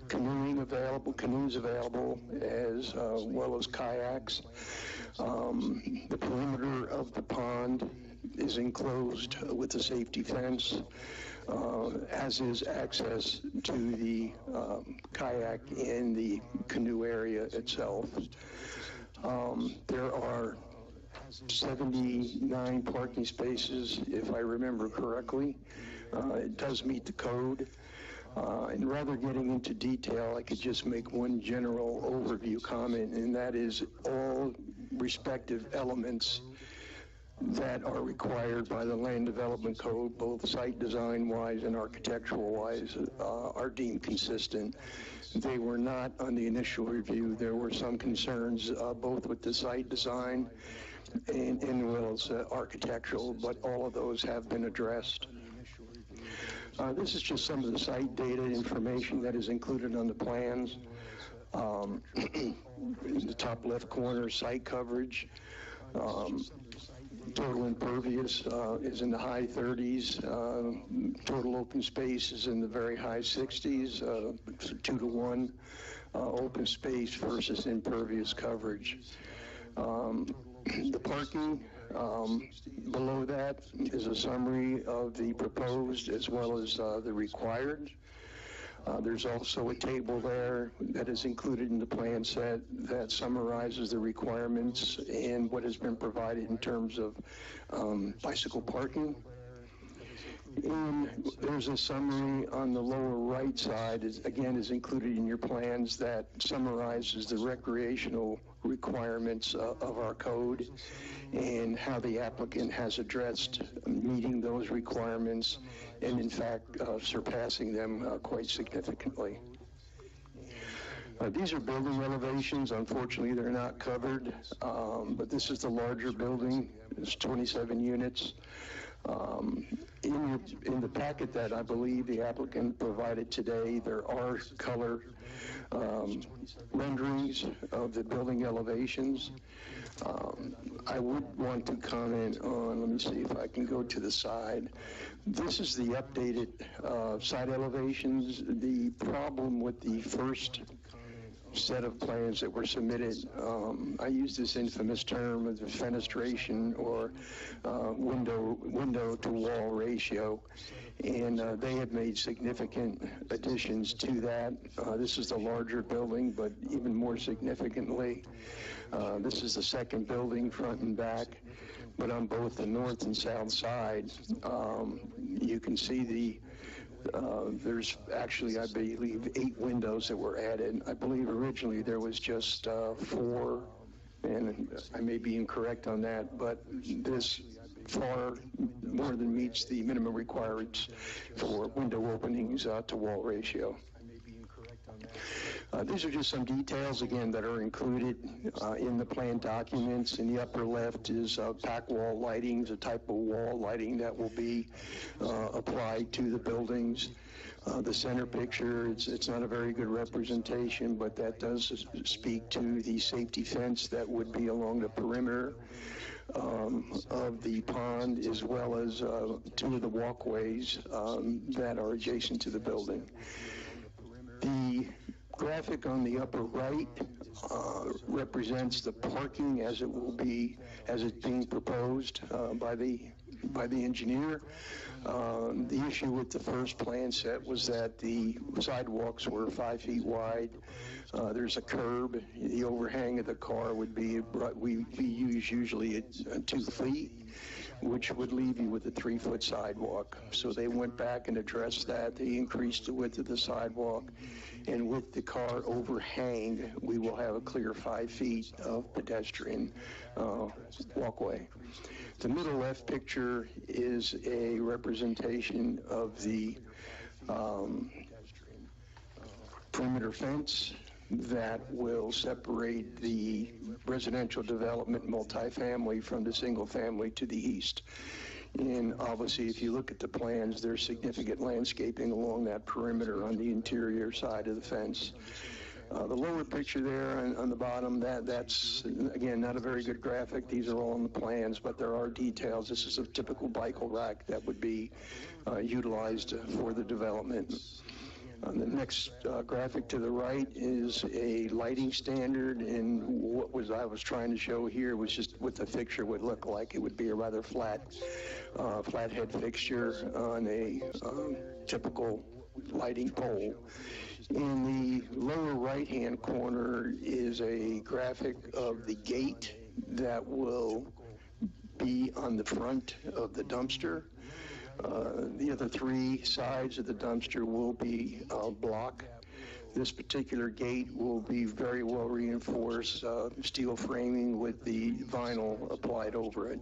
canoes available as well as kayaks. The perimeter of the pond is enclosed with a safety fence, as is access to the kayak and the canoe area itself. There are 79 parking spaces, if I remember correctly. It does meet the code. And rather getting into detail, I could just make one general overview comment, and that is all respective elements that are required by the Land Development Code, both site design-wise and architectural-wise, are deemed consistent. They were not on the initial review. There were some concerns both with the site design and as well as architectural, but all of those have been addressed. This is just some of the site data information that is included on the plans. In the top left corner, site coverage. Total impervious is in the high 30s. Total open space is in the very high 60s, 2-to-1 open space versus impervious coverage. The parking, below that is a summary of the proposed as well as the required. There's also a table there that is included in the plan set that summarizes the requirements and what has been provided in terms of bicycle parking. And there's a summary on the lower right side, is included in your plans, that summarizes the recreational requirements of our code and how the applicant has addressed meeting those requirements and in fact surpassing them quite significantly. These are building elevations. Unfortunately, they're not covered, but this is the larger building. It's 27 units. In the packet that I believe the applicant provided today, there are color renderings of the building elevations. I would want to comment on, let me see if I can go to the side. This is the updated side elevations. The problem with the first set of plans that were submitted, I use this infamous term of the fenestration or window to wall ratio, and they have made significant additions to that. This is the larger building, but even more significantly, this is the second building, front and back, but on both the north and south side, you can see there's actually, I believe, 8 windows that were added. I believe originally there was just 4, and I may be incorrect on that, but this far more than meets the minimum requirements for window openings to wall ratio. These are just some details, again, that are included in the plan documents. In the upper left is pack wall lighting, the type of wall lighting that will be applied to the buildings. The center picture, it's not a very good representation, but that does speak to the safety fence that would be along the perimeter of the pond, as well as 2 of the walkways that are adjacent to the building. The graphic on the upper right represents the parking as it's being proposed by the engineer. The issue with the first plan set was that the sidewalks were 5 feet wide. There's a curb. The overhang of the car would be, we use usually at 2 feet, which would leave you with a 3-foot sidewalk. So they went back and addressed that. They increased the width of the sidewalk. And with the car overhang, we will have a clear 5 feet of pedestrian walkway. The middle left picture is a representation of the perimeter fence that will separate the residential development multifamily from the single family to the east. And obviously, if you look at the plans, there's significant landscaping along that perimeter on the interior side of the fence. The lower picture there on the bottom, that's, again, not a very good graphic. These are all on the plans, but there are details. This is a typical bike rack that would be utilized for the development. The next graphic to the right is a lighting standard, and I was trying to show here was just what the fixture would look like. It would be a rather flathead fixture on a typical lighting pole. In the lower right-hand corner is a graphic of the gate that will be on the front of the dumpster. The other 3 sides of the dumpster will be block. This particular gate will be very well reinforced steel framing with the vinyl applied over it.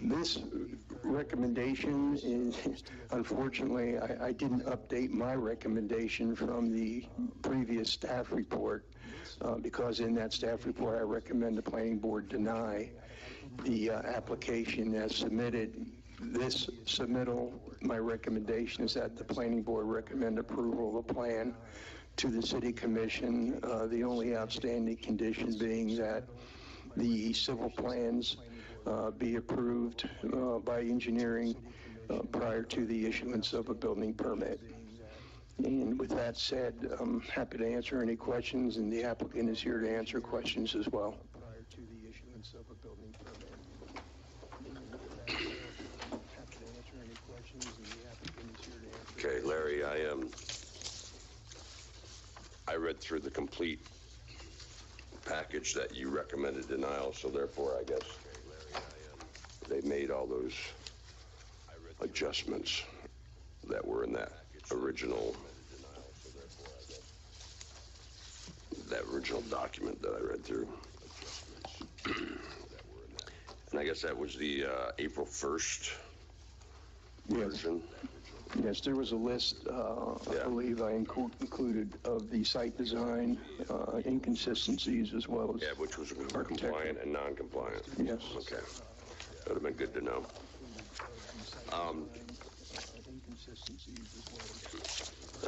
This recommendation is, unfortunately, I didn't update my recommendation from the previous staff report because in that staff report I recommend the planning board deny the application as submitted. This submittal, my recommendation is that the planning board recommend approval of the plan to the city commission. The only outstanding condition being that the civil plans be approved by engineering prior to the issuance of a building permit. And with that said, I'm happy to answer any questions, and the applicant is here to answer questions as well. Prior to the issuance of a building permit. Happy to answer any questions, and the applicant is here to answer read through the complete package that you recommended denial, so therefore I guess they made all those adjustments that were in that original document that I read through. And I guess that was the April 1st version. Yes, there was a list, I believe I included, of the site design inconsistencies as well as... Yeah, which was compliant and non-compliant. Yes. Okay. That would have been good to know. All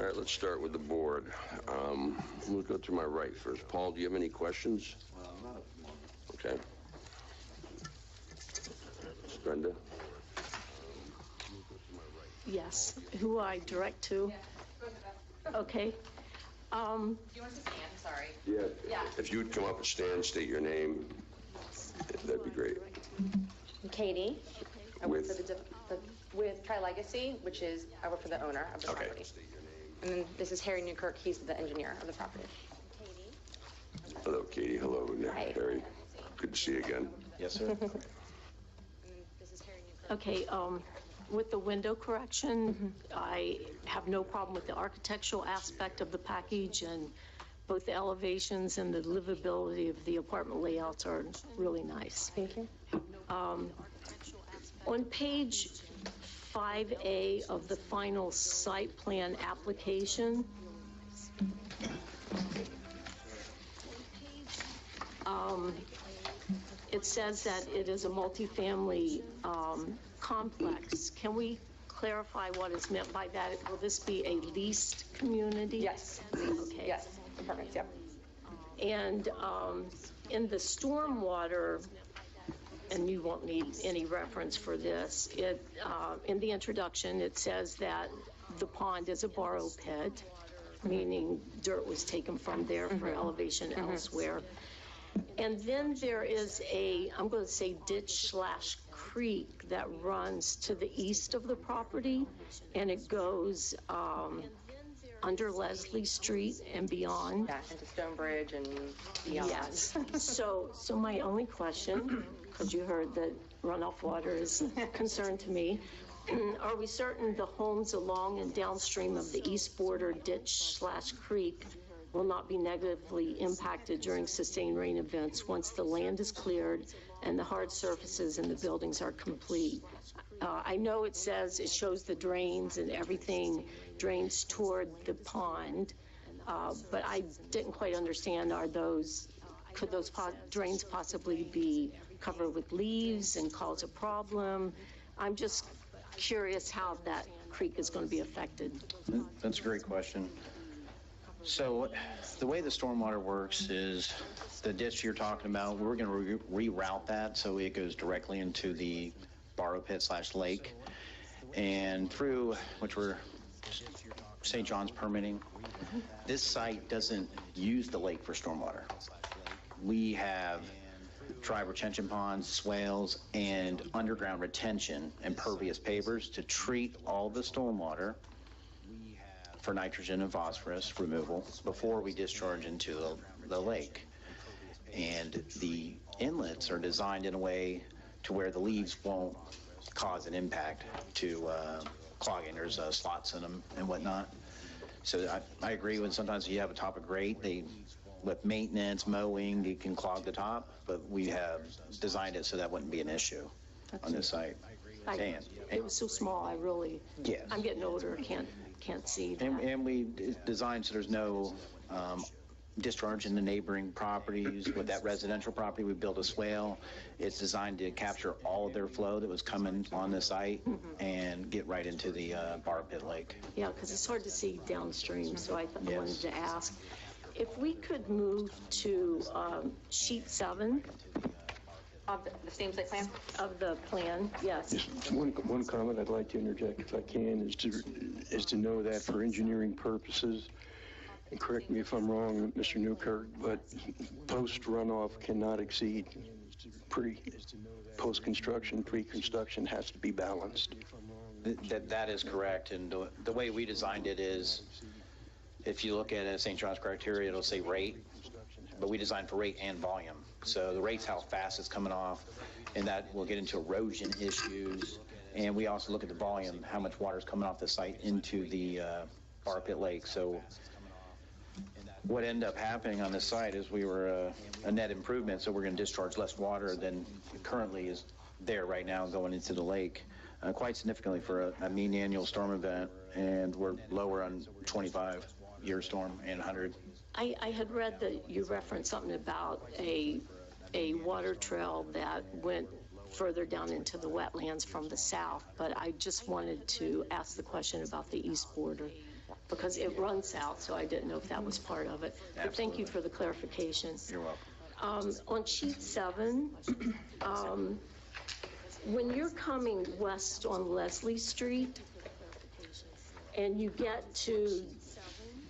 right, let's start with the board. We'll go to my right first. Paul, do you have any questions? Okay. Brenda? Yes. Who I direct to? Okay. Do you want to stand? Sorry. Yeah. Yeah. If you would come up and stand, state your name, that'd be great. Katie. I work With? for with Tri-Legacy, which is, I work for the owner of the Okay. property. And then this is Harry Newkirk, he's the engineer of the property. Hello, Katie. Hello, Hi. Harry. Good to see you again. Yes, sir. Okay, with the window correction, I have no problem with the architectural aspect of the package, and both the elevations and the livability of the apartment layouts are really nice. Thank you. On page 5A of the final site plan application, it says that it is a multifamily complex. Can we clarify what is meant by that? Will this be a leased community? Yes. Okay. Yes, apartments, yep. And in the stormwater, and you won't need any reference for this, in the introduction, it says that the pond is a borrow pit, meaning dirt was taken from there for elevation elsewhere. And then there is I'm going to say ditch/creek that runs to the east of the property, and it goes under Leslie Street and beyond. Yeah, into Stonebridge and beyond. Yes. So my only question, because you heard that runoff water is a concern to me, are we certain the homes along and downstream of the east border ditch/creek will not be negatively impacted during sustained rain events once the land is cleared and the hard surfaces in the buildings are complete? I know it shows the drains and everything drains toward the pond, but I didn't quite understand, could those drains possibly be covered with leaves and cause a problem? I'm just curious how that creek is going to be affected. That's a great question. So the way the stormwater works is the ditch you're talking about, we're going to reroute that so it goes directly into the borrow pit/lake, and through which we're St. John's permitting. This site doesn't use the lake for stormwater. We have dry retention ponds, swales, and underground retention and pervious pavers to treat all the stormwater for nitrogen and phosphorus removal before we discharge into the lake. And the inlets are designed in a way to where the leaves won't cause an impact to clogging. There's slots in them and whatnot. So I agree when sometimes you have a top of grate, with maintenance, mowing, you can clog the top, but we have designed it so that wouldn't be an issue on this site. It was so small, Yes. I'm getting older, can't see that. And we designed so there's no discharge in the neighboring properties. With that residential property, we built a swale. It's designed to capture all of their flow that was coming on the site and get right into the Bar Pit Lake. Yeah, because it's hard to see downstream, so I Yes. wanted to ask. If we could move to sheet 7 Of the same site plan? of the plan, yes. Just one comment I'd like to interject, if I can, is to know that for engineering purposes, and correct me if I'm wrong, Mr. Newkirk, but post-runoff cannot exceed post-construction, pre-construction has to be balanced. That is correct, and the way we designed it is if you look at St. John's criteria, it'll say rate, but we designed for rate and volume. So the rate's how fast it's coming off, and that will get into erosion issues. And we also look at the volume, how much water is coming off the site into the Bar Pit Lake. So what ended up happening on this site is we were a net improvement, so we're going to discharge less water than currently is there right now going into the lake, quite significantly for a mean annual storm event, and we're lower on 25-year storm and 100. I had read that you referenced something about a water trail that went further down into the wetlands from the south, but I just wanted to ask the question about the east border, because it runs south, so I didn't know if that was part of it. But thank you for the clarification. You're welcome. On sheet 7, when you're coming west on Leslie Street and you get to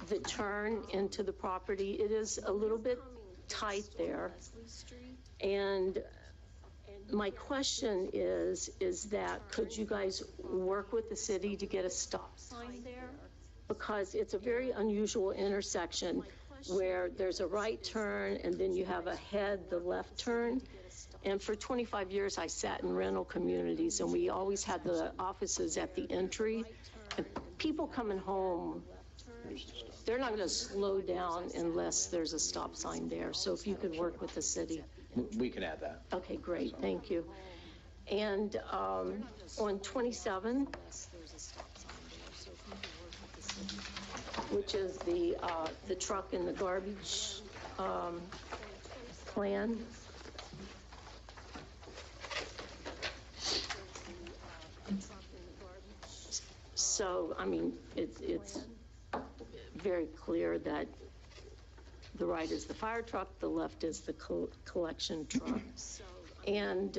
the turn into the property, it is a little bit tight there. And my question is that could you guys work with the city to get a stop sign there? Because it's a very unusual intersection where there's a right turn and then you have ahead the left turn. And for 25 years, I sat in rental communities and we always had the offices at the entry. And people coming home, they're not going to slow down unless there's a stop sign there. So if you could work with the city. We can add that. Okay, great, thank you. And on 27, which is the truck and the garbage plan. So, I mean, it's very clear that the right is the fire truck, the left is the collection truck. And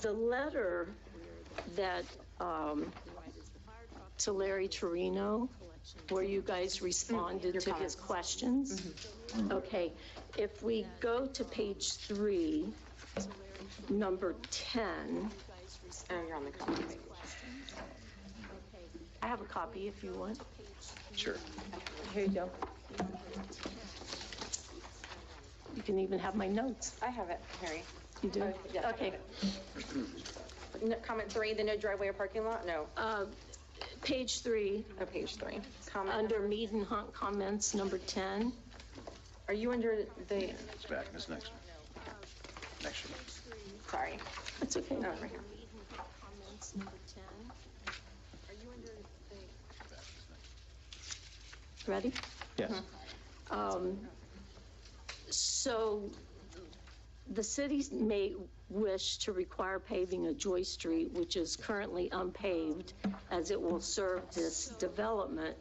the letter that to Larry Torino, where you guys responded to his questions. Okay, if we go to page 3, number 10. Oh, you're on the copy page. I have a copy if you want. Sure. Here you go. You can even have my notes. I have it, Harry. You do? Yeah. Okay. Comment 3, the no driveway or parking lot? No. Page 3. Oh, page 3. Comment Under meet and hunt comments, number 10. Are you under the? It's back. This next one. Next one. Sorry. That's okay. Oh, right here. Comments, number 10. Are you under the? Ready? Yes. So the city may wish to require paving of Joy Street, which is currently unpaved, as it will serve this development.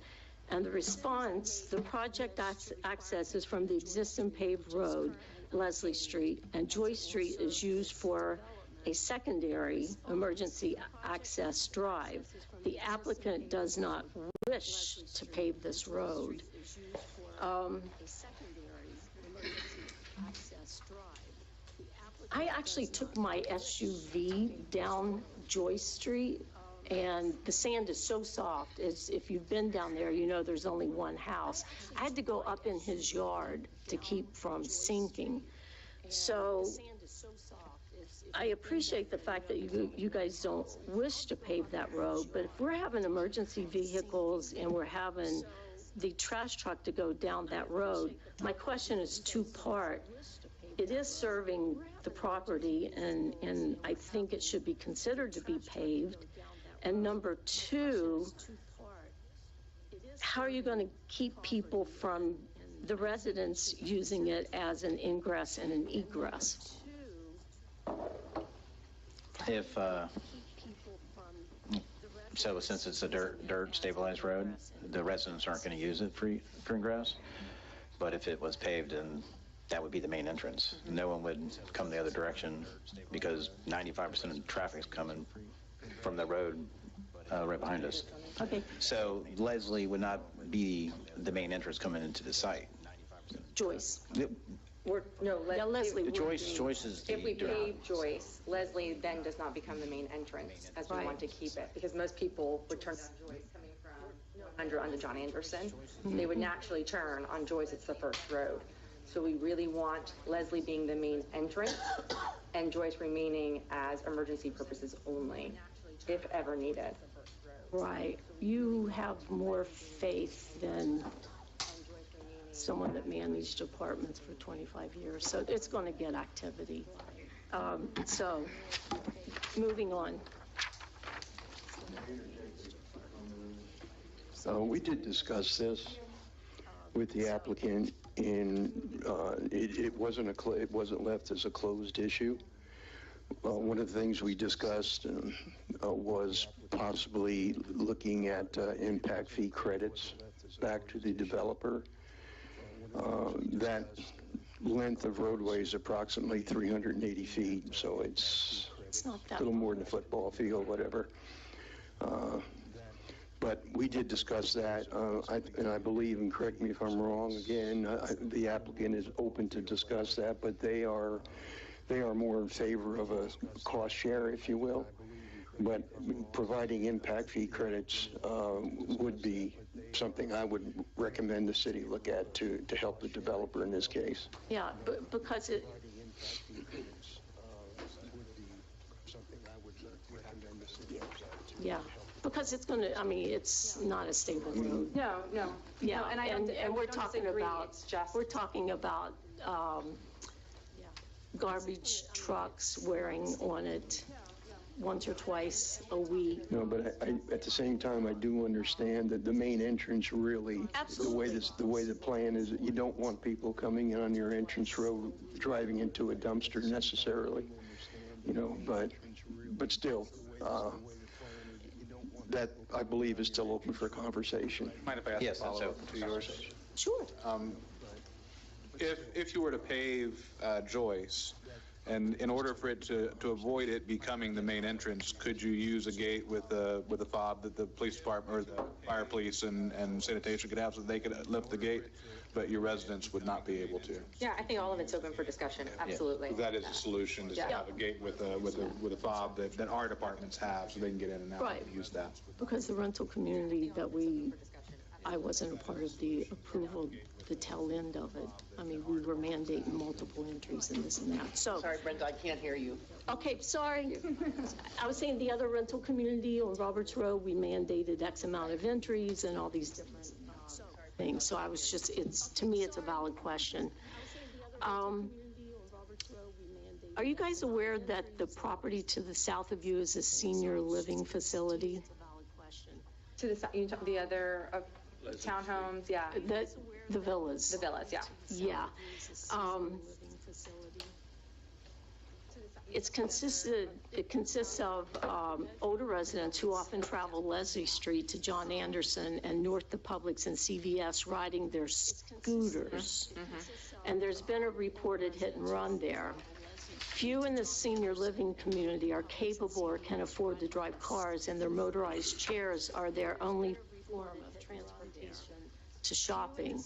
And the response, the project access is from the existing paved road, Leslie Street, and Joy Street is used for a secondary emergency access drive. The applicant does not wish to pave this road. I actually took my SUV down Joyce Street, and the sand is so soft. If you've been down there, you know there's only one house. I had to go up in his yard to keep from sinking. So I appreciate the fact that you guys don't wish to pave that road, but if we're having emergency vehicles and we're having the trash truck to go down that road, my question is two-part. It is serving the property, and I think it should be considered to be paved. And number 2, how are you going to keep people from the residents using it as an ingress and an egress? If, so since it's a dirt stabilized road, the residents aren't going to use it for ingress. But if it was paved, then that would be the main entrance. No one would come the other direction because 95% of the traffic's coming from the road right behind us. Okay. So Leslie would not be the main entrance coming into the site. Joyce. Leslie. Joyce is the If we direct. pave Joyce, Leslie then does not become the main entrance, as we want to keep it, because most people would turn down Joyce coming from onto John Anderson. They would naturally turn on Joyce, it's the first road. So we really want Leslie being the main entrance and Joyce remaining as emergency purposes only, if ever needed. Right. You have more faith than someone that managed apartments for 25 years, so it's going to get activity. So, moving on. We did discuss this with the applicant, and it wasn't left as a closed issue. One of the things we discussed was possibly looking at impact fee credits back to the developer. That length of roadway is approximately 380 feet, so it's not a that little more than a football field, whatever. But we did discuss that, and I believe, and correct me if I'm wrong, again, the applicant is open to discuss that, but they are more in favor of a cost share, if you will. But providing impact fee credits would be something I would recommend the city look at to help the developer in this case. Yeah, because it... Yeah, because it's going to, I mean, it's not a stable road. No. Yeah, No, and we're talking disagree, about, it's just- we're talking about garbage trucks wearing on it once or twice a week. No, but at the same time, I do understand that the main entrance really, the way the plan is, you don't want people coming in on your entrance road driving into a dumpster necessarily, but still, that I believe is still open for conversation. Mind if I ask a follow-up to yours? Sure. If you were to pave Joyce, and in order for it to avoid it becoming the main entrance, could you use a gate with a fob that the police department or the fire police and sanitation could have, so they could lift the gate, but your residents would not be able to? Yeah, I think all of it's open for discussion, absolutely. So that is a solution, is to Yeah. have a gate with a fob that our departments have, so they can get in and out Right. and use that. Because the rental community that I wasn't a part of the approval, the tail end of it. I mean, we were mandating multiple entries and this and that. So, Sorry, Brenda, I can't hear you. okay, sorry. I was saying the other rental community on Roberts Road, we mandated X amount of entries and all these different things. So I was just, to me, it's a valid question. Are you guys aware that the property to the south of you is a senior living facility? To the side, the other townhomes, yeah. The villas. The villas, yeah. Yeah. It consists of older residents who often travel Leslie Street to John Anderson and north to Publix and CVS riding their scooters. And there's been a reported hit and run there. Few in the senior living community are capable or can afford to drive cars, and their motorized chairs are their only form of transportation to shopping.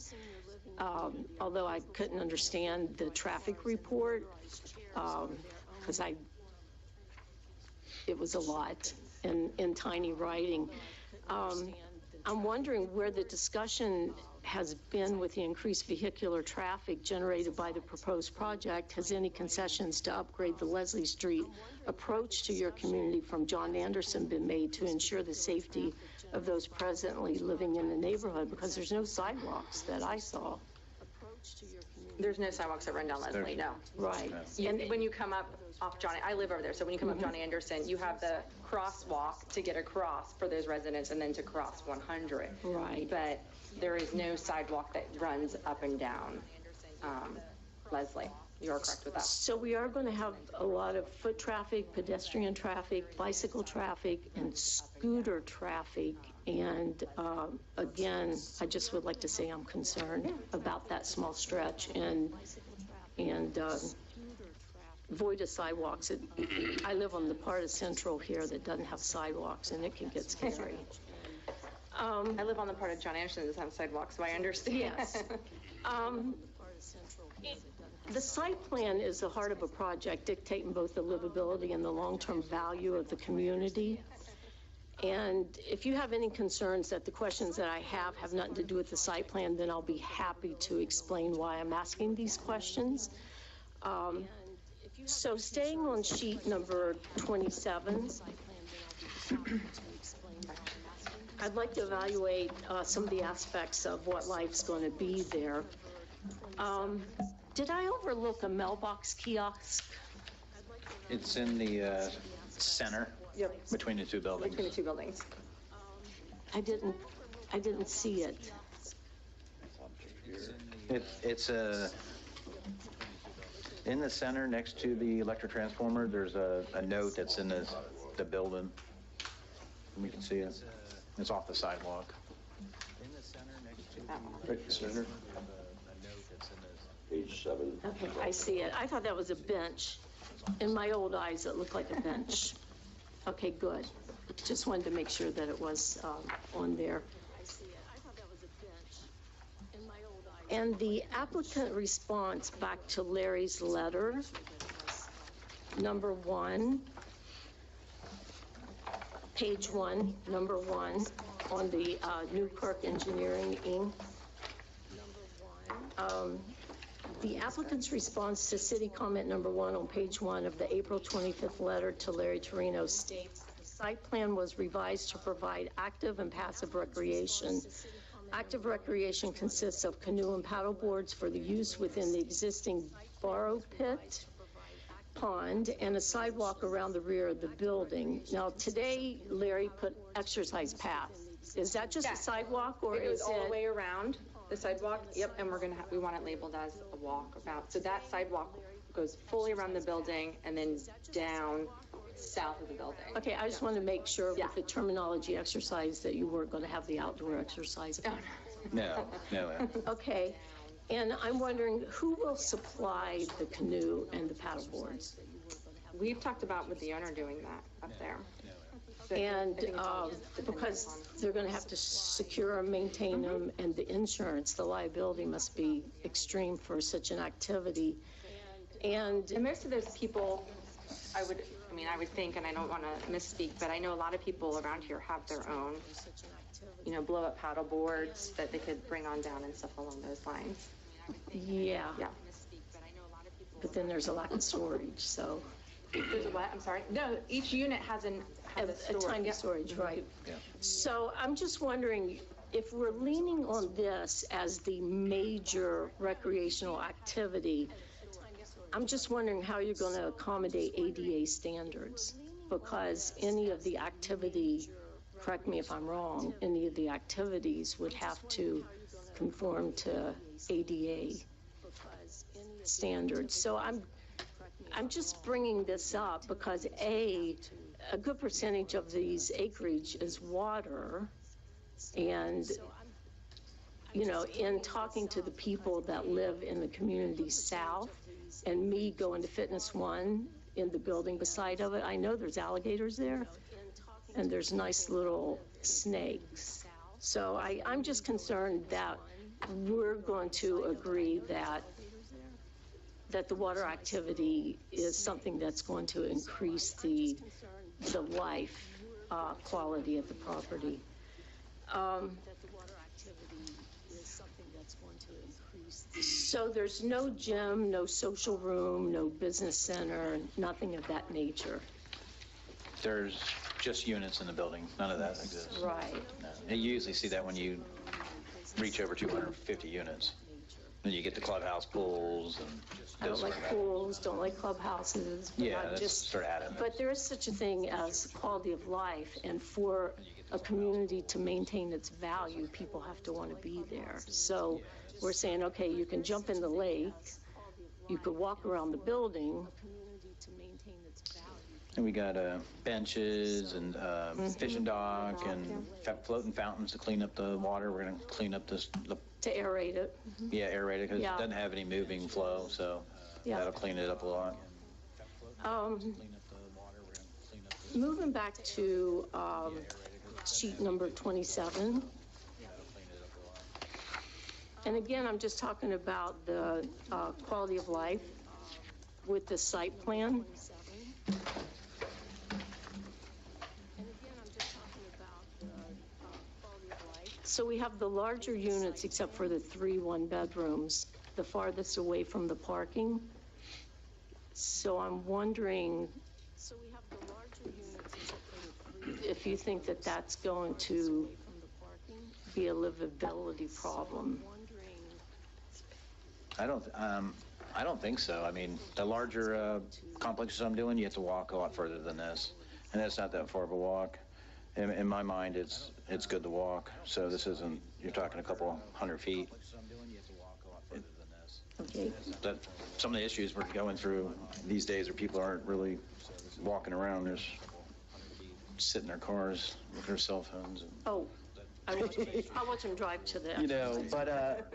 Although I couldn't understand the traffic report, because it was a lot in tiny writing. I'm wondering where the discussion has been with the increased vehicular traffic generated by the proposed project. Has any concessions to upgrade the Leslie Street approach to your community from John Anderson been made to ensure the safety of those presently living in the neighborhood? Because there's no sidewalks that I saw. There's no sidewalks that run down Leslie, no. Right. And when you come up off Johnny, I live over there, so when you come up Johnny Anderson, you have the crosswalk to get across for those residents and then to cross 100. Right. But there is no sidewalk that runs up and down Leslie. You are correct with that. So we are going to have a lot of foot traffic, pedestrian traffic, bicycle traffic, and scooter traffic. And again, I just would like to say I'm concerned about that small stretch and void of sidewalks. I live on the part of Central here that doesn't have sidewalks, and it can get scary. I live on the part of John Anderson that doesn't have sidewalks, so I understand. Yes. The site plan is the heart of a project dictating both the livability and the long-term value of the community. And if you have any concerns that the questions that I have nothing to do with the site plan, then I'll be happy to explain why I'm asking these questions. So staying on sheet number 27, I'd like to evaluate some of the aspects of what life's going to be there. Did I overlook a mailbox kiosk? It's in the center. Yep. Between the two buildings. Between the two buildings. I didn't see it. It's in the center next to the electric transformer. There's a note that's in the building. We can see it. It's off the sidewalk. In the center next to Right in the center. Page 7. Okay, I see it. I thought that was a bench. In my old eyes, it looked like a bench. Okay, good. Just wanted to make sure that it was on there. And the applicant response back to Larry's letter, number 1, page 1, number 1, on the Newkirk Engineering, Inc. The applicant's response to city comment number 1 on page 1 of the April 25th letter to Larry Torino states, the site plan was revised to provide active and passive recreation. Active recreation consists of canoe and paddle boards for the use within the existing borrow pit pond and a sidewalk around the rear of the building. Now, today, Larry put exercise path. Is that just a sidewalk, or It goes is all the it? way around the sidewalk. Yep, and we want it labeled as a walkabout. So that sidewalk goes fully around the building and then down south of the building. Okay, I just wanted to make sure with the terminology exercise that you weren't going to have the outdoor exercise. No. Okay, and I'm wondering who will supply the canoe and the paddle boards? We've talked about with the owner doing that up there. And because they're going to have to secure and maintain them, and the insurance, the liability must be extreme for such an activity. And most of those people, I would think, and I don't want to misspeak, but I know a lot of people around here have their own, blow up paddle boards that they could bring on down and stuff along those lines. Yeah. Yeah. But then there's a lack of storage, so. There's a what? I'm sorry? No, each unit has a tiny storage, right? Yeah. So I'm just wondering if we're leaning on this as the major recreational activity, I'm just wondering how you're going to accommodate ADA standards, because any of the activity, correct me if I'm wrong, any of the activities would have to conform to ADA standards. So I'm just bringing this up because a good percentage of these acreage is water, and in talking to the people that live in the community south, and me going to Fitness One in the building beside of it, I know there's alligators there, and there's nice little snakes. So I'm just concerned that we're going to agree that the water activity is something that's going to increase the life quality of the property. So there's no gym, no social room, no business center, nothing of that nature. There's just units in the building. None of that exists. Right. No. You usually see that when you reach over 250 units. Then you get the clubhouse pools and I don't those like sort of pools, don't like clubhouses. But Yeah, I'm that's just, sort of added. but there is such a thing as quality of life, and for a community to maintain its value, people have to want to be there. So we're saying, okay, you can jump in the lake, you could walk around the building. And we got benches and fishing dock and floating fountains to clean up the water. We're going to clean up the To aerate it. yeah, aerate it because Yeah. it doesn't have any moving flow, so Yeah. that'll clean it up a lot. Moving back to sheet number 27. And again, I'm just talking about the quality of life with the site plan. So we have the larger units, except for the 3 one-bedrooms, the farthest away from the parking. So I'm wondering, so we have the larger units, except for the 3, if you think that that's going to be a livability problem. I don't think so. I mean, the larger complexes I'm doing, you have to walk a lot further than this, and that's not that far of a walk. In my mind, it's good to walk. So this isn't. You're talking a couple 100 feet. Okay. That some of the issues we're going through these days, where people aren't really walking around, just sit in their cars with their cell phones. Oh, I watch them drive to the. You know, but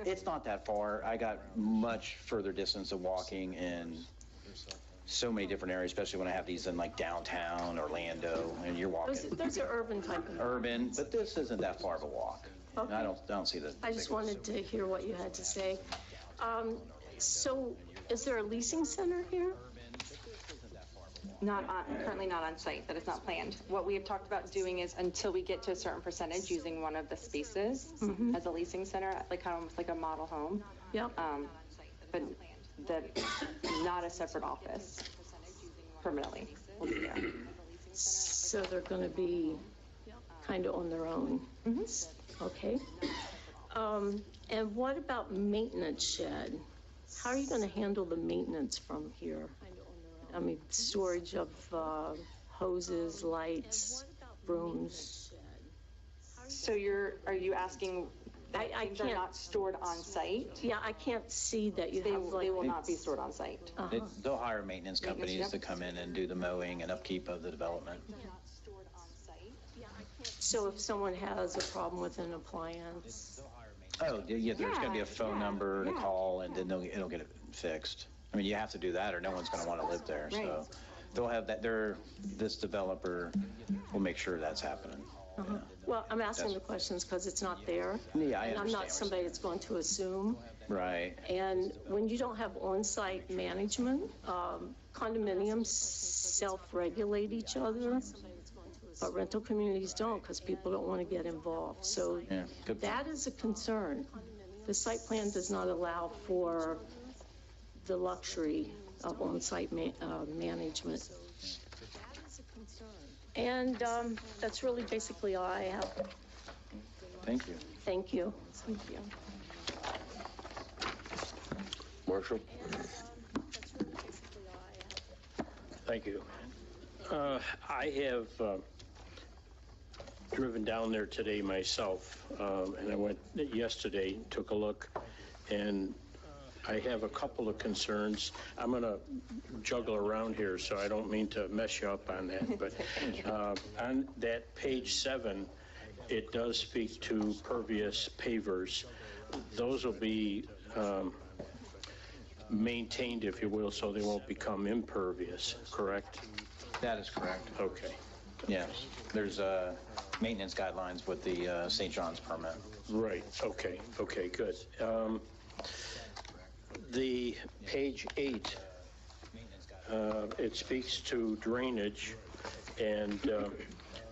it's not that far. I got much further distance of walking in so many different areas, especially when I have these in like downtown Orlando, and you're walking. Those are urban type of. Urban, but this isn't that far of a walk. Okay. I don't see the. I just wanted to hear what you had to say. So is there a leasing center here? Currently not on site, that is not planned. What we have talked about doing is, until we get to a certain percentage, using one of the spaces as a leasing center, like kind of almost like a model home. Yep. But not a separate office permanently. Will be there. So they're going to be kind of on their own. Okay. And what about maintenance shed? How are you going to handle the maintenance from here? I mean, storage of hoses, lights, brooms. So are you asking I things are can't. not stored on site? Yeah, I can't see that you They have like. will not be stored on site. They'll hire maintenance companies to come in and do the mowing and upkeep of the development. So if someone has a problem with an appliance. Oh, yeah, there's going to be a phone number to call, and then it'll get it fixed. I mean, you have to do that, or no one's going to want to live there. So they'll have that. This developer will make sure that's happening. Yeah. Well, I'm asking the questions because it's not there. Yeah, I And I'm understand. not somebody that's going to assume. Right. And when you don't have on-site management, condominiums self-regulate each other, but rental communities don't because people don't want to get involved. So Yeah, good that is a concern. The site plan does not allow for the luxury of on-site management. And that's really basically all I have. Thank you. Thank you. Thank you. Marshall? Thank you. I have driven down there today myself, and I went yesterday, took a look, and I have a couple of concerns. I'm going to juggle around here, so I don't mean to mess you up on that, but on that page 7, it does speak to pervious pavers. Those will be maintained, if you will, so they won't become impervious, correct? That is correct. Okay. Yes. There's maintenance guidelines with the St. John's permit. Right, okay, good. The page 8, it speaks to drainage, and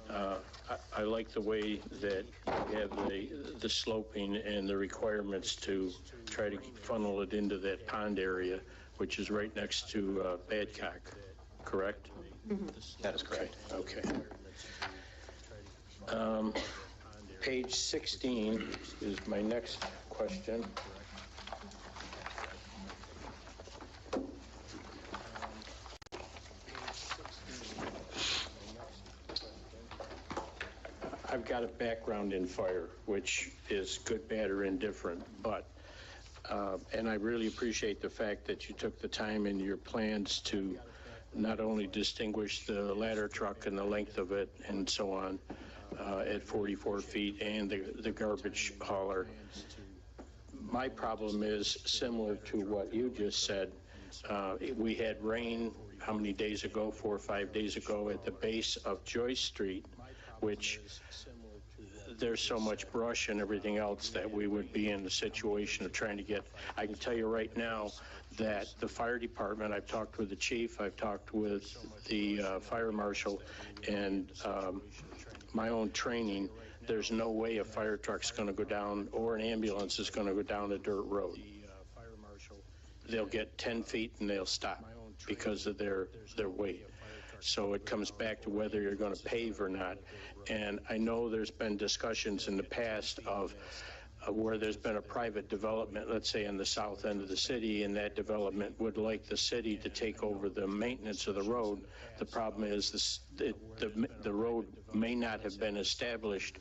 I like the way that you have the sloping and the requirements to try to funnel it into that pond area, which is right next to Badcock, correct? That is correct. Okay. Page 16 is my next question. I've got a background in fire, which is good, bad, or indifferent, but, and I really appreciate the fact that you took the time in your plans to not only distinguish the ladder truck and the length of it and so on at 44 feet and the garbage hauler. My problem is similar to what you just said. We had rain, how many days ago, 4 or 5 days ago, at the base of Joyce Street, which there's so much brush and everything else that we would be in the situation of trying to get. I can tell you right now that the fire department, I've talked with the chief, I've talked with the fire marshal, and my own training, there's no way a fire truck's going to go down or an ambulance is going to go down a dirt road. They'll get 10 feet and they'll stop because of their weight. So it comes back to whether you're going to pave or not. And I know there's been discussions in the past of where there's been a private development, let's say in the south end of the city, and that development would like the city to take over the maintenance of the road. The problem is the road may not have been established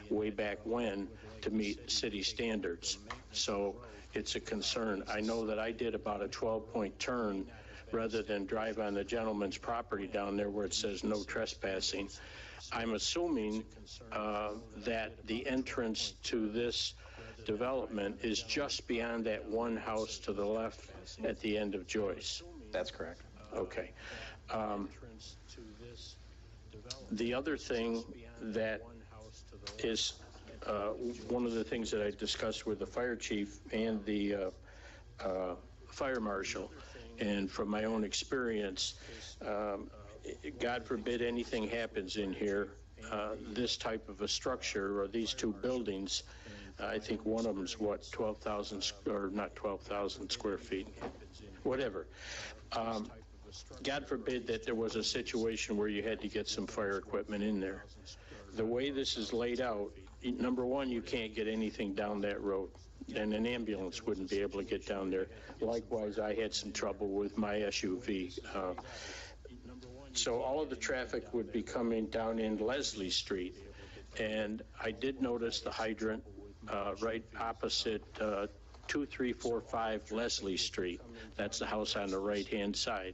way back when to meet city standards. So it's a concern. I know that I did about a 12-point turn rather than drive on the gentleman's property down there where it says no trespassing. I'm assuming that the entrance to this development is just beyond that one house to the left at the end of Joyce. That's correct. Okay. The other thing that is one of the things that I discussed with the fire chief and the fire marshal, and from my own experience, God forbid anything happens in here, this type of a structure or these two buildings, I think one of them's what, 12,000, or not 12,000 square feet, whatever. God forbid that there was a situation where you had to get some fire equipment in there. The way this is laid out, number one, you can't get anything down that road, and an ambulance wouldn't be able to get down there. Likewise, I had some trouble with my SUV. So all of the traffic would be coming down in Leslie Street. And I did notice the hydrant right opposite 2345 Leslie Street. That's the house on the right-hand side.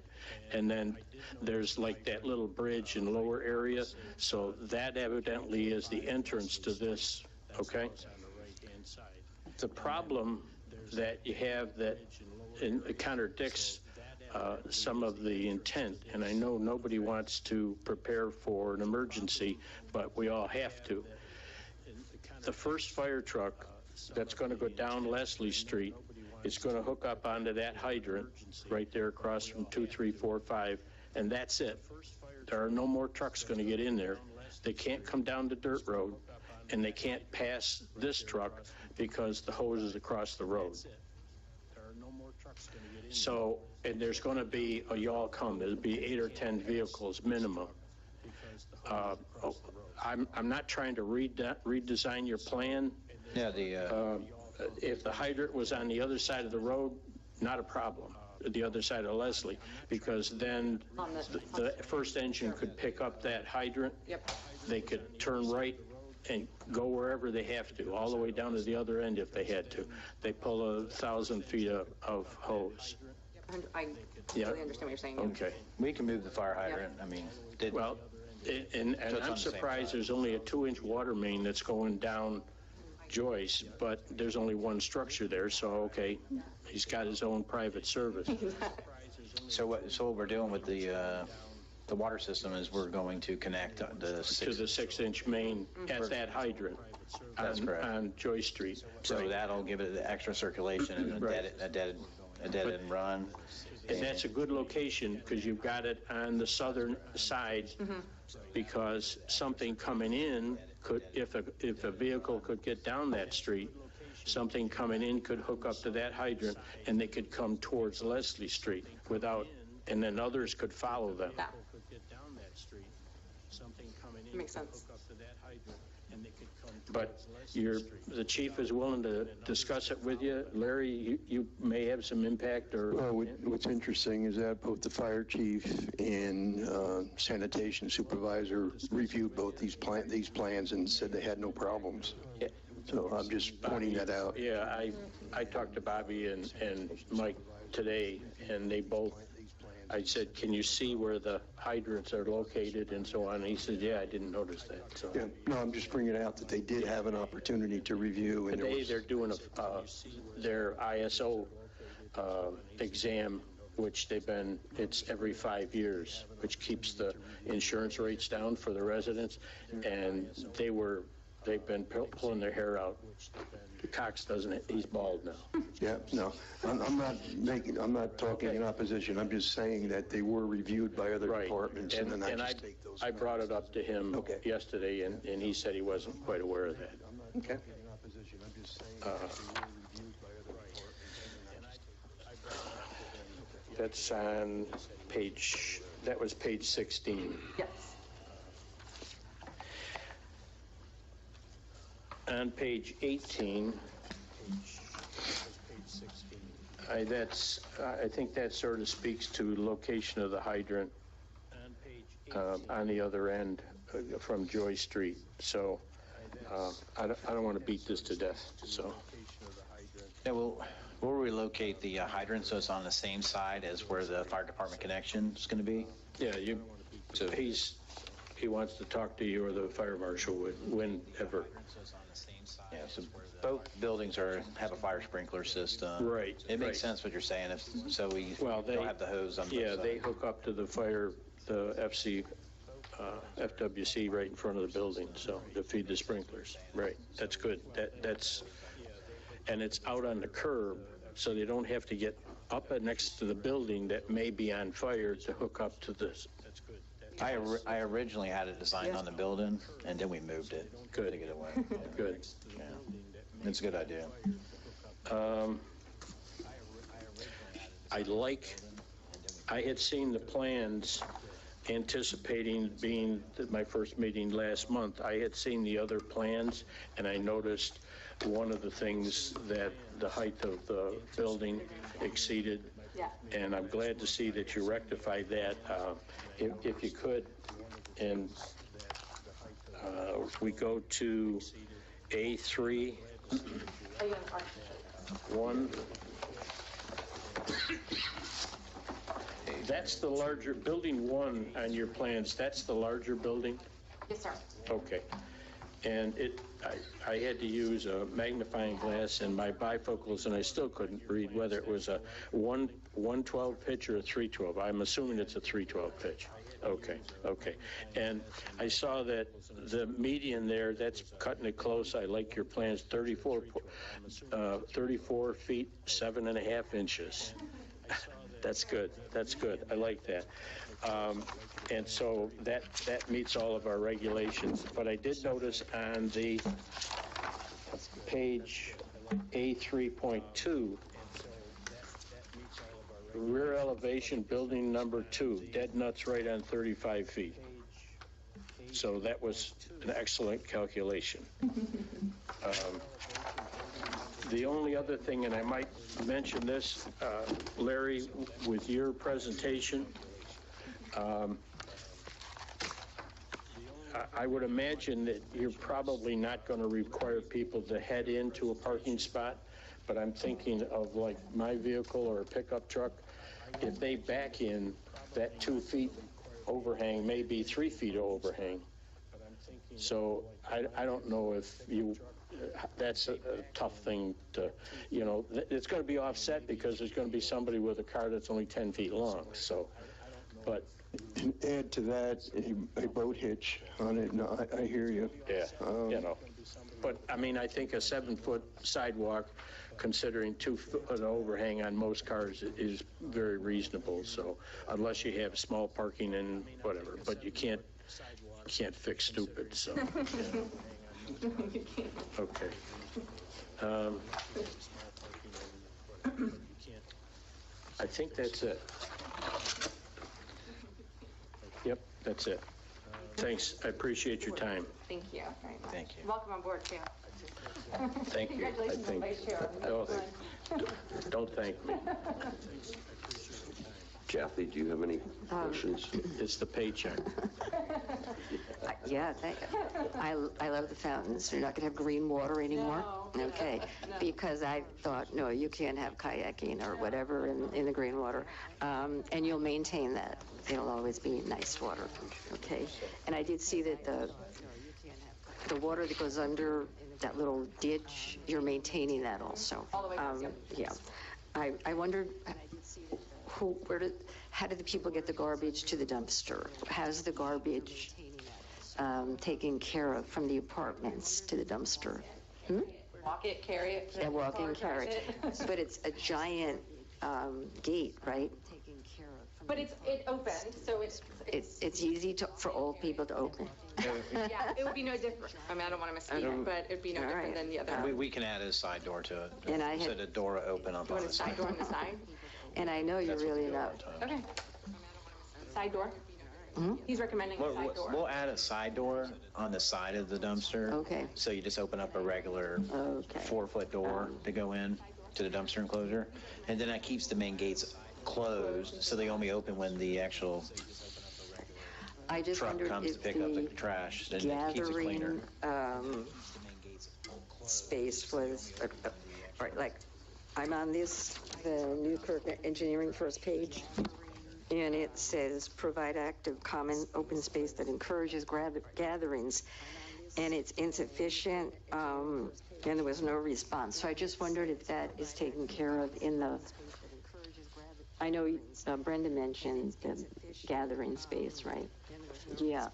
And then there's like that little bridge in lower area. So that evidently is the entrance to this, okay? The problem that you have that it contradicts some of the intent, and I know nobody wants to prepare for an emergency, but we all have to. The first fire truck that's going to go down Leslie Street is going to hook up onto that hydrant right there across from 2345, and that's it. There are no more trucks going to get in there. They can't come down the dirt road, and they can't pass this truck because the hose is across the road. So, and there's going to be a y'all come. There'll be 8 or 10 vehicles minimum. I'm not trying to redesign your plan. Yeah, if the hydrant was on the other side of the road, not a problem. The other side of Leslie, because then the first engine could pick up that hydrant. Yep. They could turn right and go wherever they have to, all the way down to the other end if they had to. They pull 1,000 feet of hose. I totally understand what you're saying. Okay. We can move the fire hydrant. I mean, well, and I'm surprised there's only a 2-inch water main that's going down Joyce, but there's only one structure there, so okay, he's got his own private service. So what we're doing with the water system is we're going to connect to the 6-inch main at that hydrant. That's correct. On Joyce Street. So that'll give it the extra circulation and a dead end run. And that's a good location because you've got it on the southern side, because something coming in could, if a vehicle could get down that street, something coming in could hook up to that hydrant and they could come towards Leslie Street without, and then others could follow them. Yeah. Makes sense. But the chief is willing to discuss it with you. Larry, you may have some impact or... Well, what's interesting is that both the fire chief and sanitation supervisor reviewed both these plans and said they had no problems. Yeah. So I'm just pointing that out. Yeah, I talked to Bobby and Mike today, and they both, I said, can you see where the hydrants are located and so on? And he said, yeah, I didn't notice that. So. Yeah, no, I'm just bringing out that they did have an opportunity to review. And today they're doing their ISO exam, which it's every 5 years, which keeps the insurance rates down for the residents. And they've been pulling their hair out Cox doesn't, he's bald now. Yeah, no, I'm not talking in opposition. I'm just saying that they were reviewed by other Right. departments, and then I And just take those. I brought it up to him yesterday, and he said he wasn't quite aware of that. Okay. That's on page, that was page 16. Yes. On page 18, I think that sort of speaks to location of the hydrant on the other end from Joy Street. So I don't want to beat this to death, so. Yeah, we'll relocate the hydrant so it's on the same side as where the fire department connection is going to be. Yeah, he wants to talk to you or the fire marshal whenever. Yeah, so both buildings have a fire sprinkler system. Right. It makes right. sense what you're saying, so we Well, don't have the hose on both Yeah, sides. they hook up to the FWC right in front of the building, so to feed the sprinklers. Right, that's good. And it's out on the curb, so they don't have to get up next to the building that may be on fire to hook up to this. That's good. I originally had it designed on the building, and then we moved it. Good. To get away. Good. Yeah. It's a good idea. I had seen the plans anticipating being my first meeting last month. I had seen the other plans, and I noticed one of the things that the height of the building exceeded. Yeah. And I'm glad to see that you rectified that. If you could, and we go to A3, 1. That's the larger, building 1 on your plans, that's the larger building? Yes, sir. Okay. And I had to use a magnifying glass and my bifocals, and I still couldn't read whether it was a 112 pitch or a 312. I'm assuming it's a 312 pitch. Okay. And I saw that the median there, that's cutting it close. I like your plans, 34 feet, 7.5 inches. That's good. I like that. And so that meets all of our regulations. But I did notice on the page A3.2, rear elevation building number 2, dead nuts right on 35 feet. So that was an excellent calculation. The only other thing, and I might mention this, Larry, with your presentation, I would imagine that you're probably not going to require people to head into a parking spot, but I'm thinking of like my vehicle or a pickup truck. If they back in, that 2 feet overhang may be 3 feet of overhang. So I don't know if that's a tough thing to, it's going to be offset because there's going to be somebody with a car that's only 10 feet long, so, but. And add to that a boat hitch on it. No, I hear you. Yeah, But, I think a 7-foot sidewalk, considering 2 foot overhang on most cars, is very reasonable. So, unless you have small parking and whatever, but you can't fix stupid, so. Okay. I think that's it. Yep, that's it. Thanks, I appreciate your time. Thank you very much. Thank you. Welcome on board, too. Thank you. Congratulations on Vice Chair. Oh, don't thank me. Kathy, do you have any questions? It's the paycheck. Yeah, I love the fountains. You're not going to have green water anymore? No. Okay, because I thought, no, you can't have kayaking or whatever in the green water. And you'll maintain that. It'll always be nice water, okay? And I did see that the water that goes under that little ditch, you're maintaining that also. All the way across, Yeah. I wondered how did the people get the garbage to the dumpster? How's the garbage taken care of from the apartments to the dumpster? walk it, carry it. And walk and carry. prioritize But it's a giant gate, right? But it opened, so it's, It's easy for old people to open. yeah, it would be no different. I mean, I don't want to misspeak, but it'd be no All different right. than the other. We can add a side door to it. And I So had- the door will open up You on want the a side side. door on the side? And I know you really know. Okay. Side door? He's recommending a We'll, side door. we'll add a side door on the side of the dumpster. Okay. So you just open up a regular Okay. 4-foot door to go in to the dumpster enclosure. And then that keeps the main gates closed, so they only open when the actual I just truck wondered comes to if pick up the the trash, then it keeps it cleaner. gathering space was, right, like, I'm on this, the Newkirk Engineering first page, and it says, provide active, common, open space that encourages gatherings, and it's insufficient, and there was no response. So I just wondered if that is taken care of in the, I know Brenda mentioned the gathering space, right? Yeah.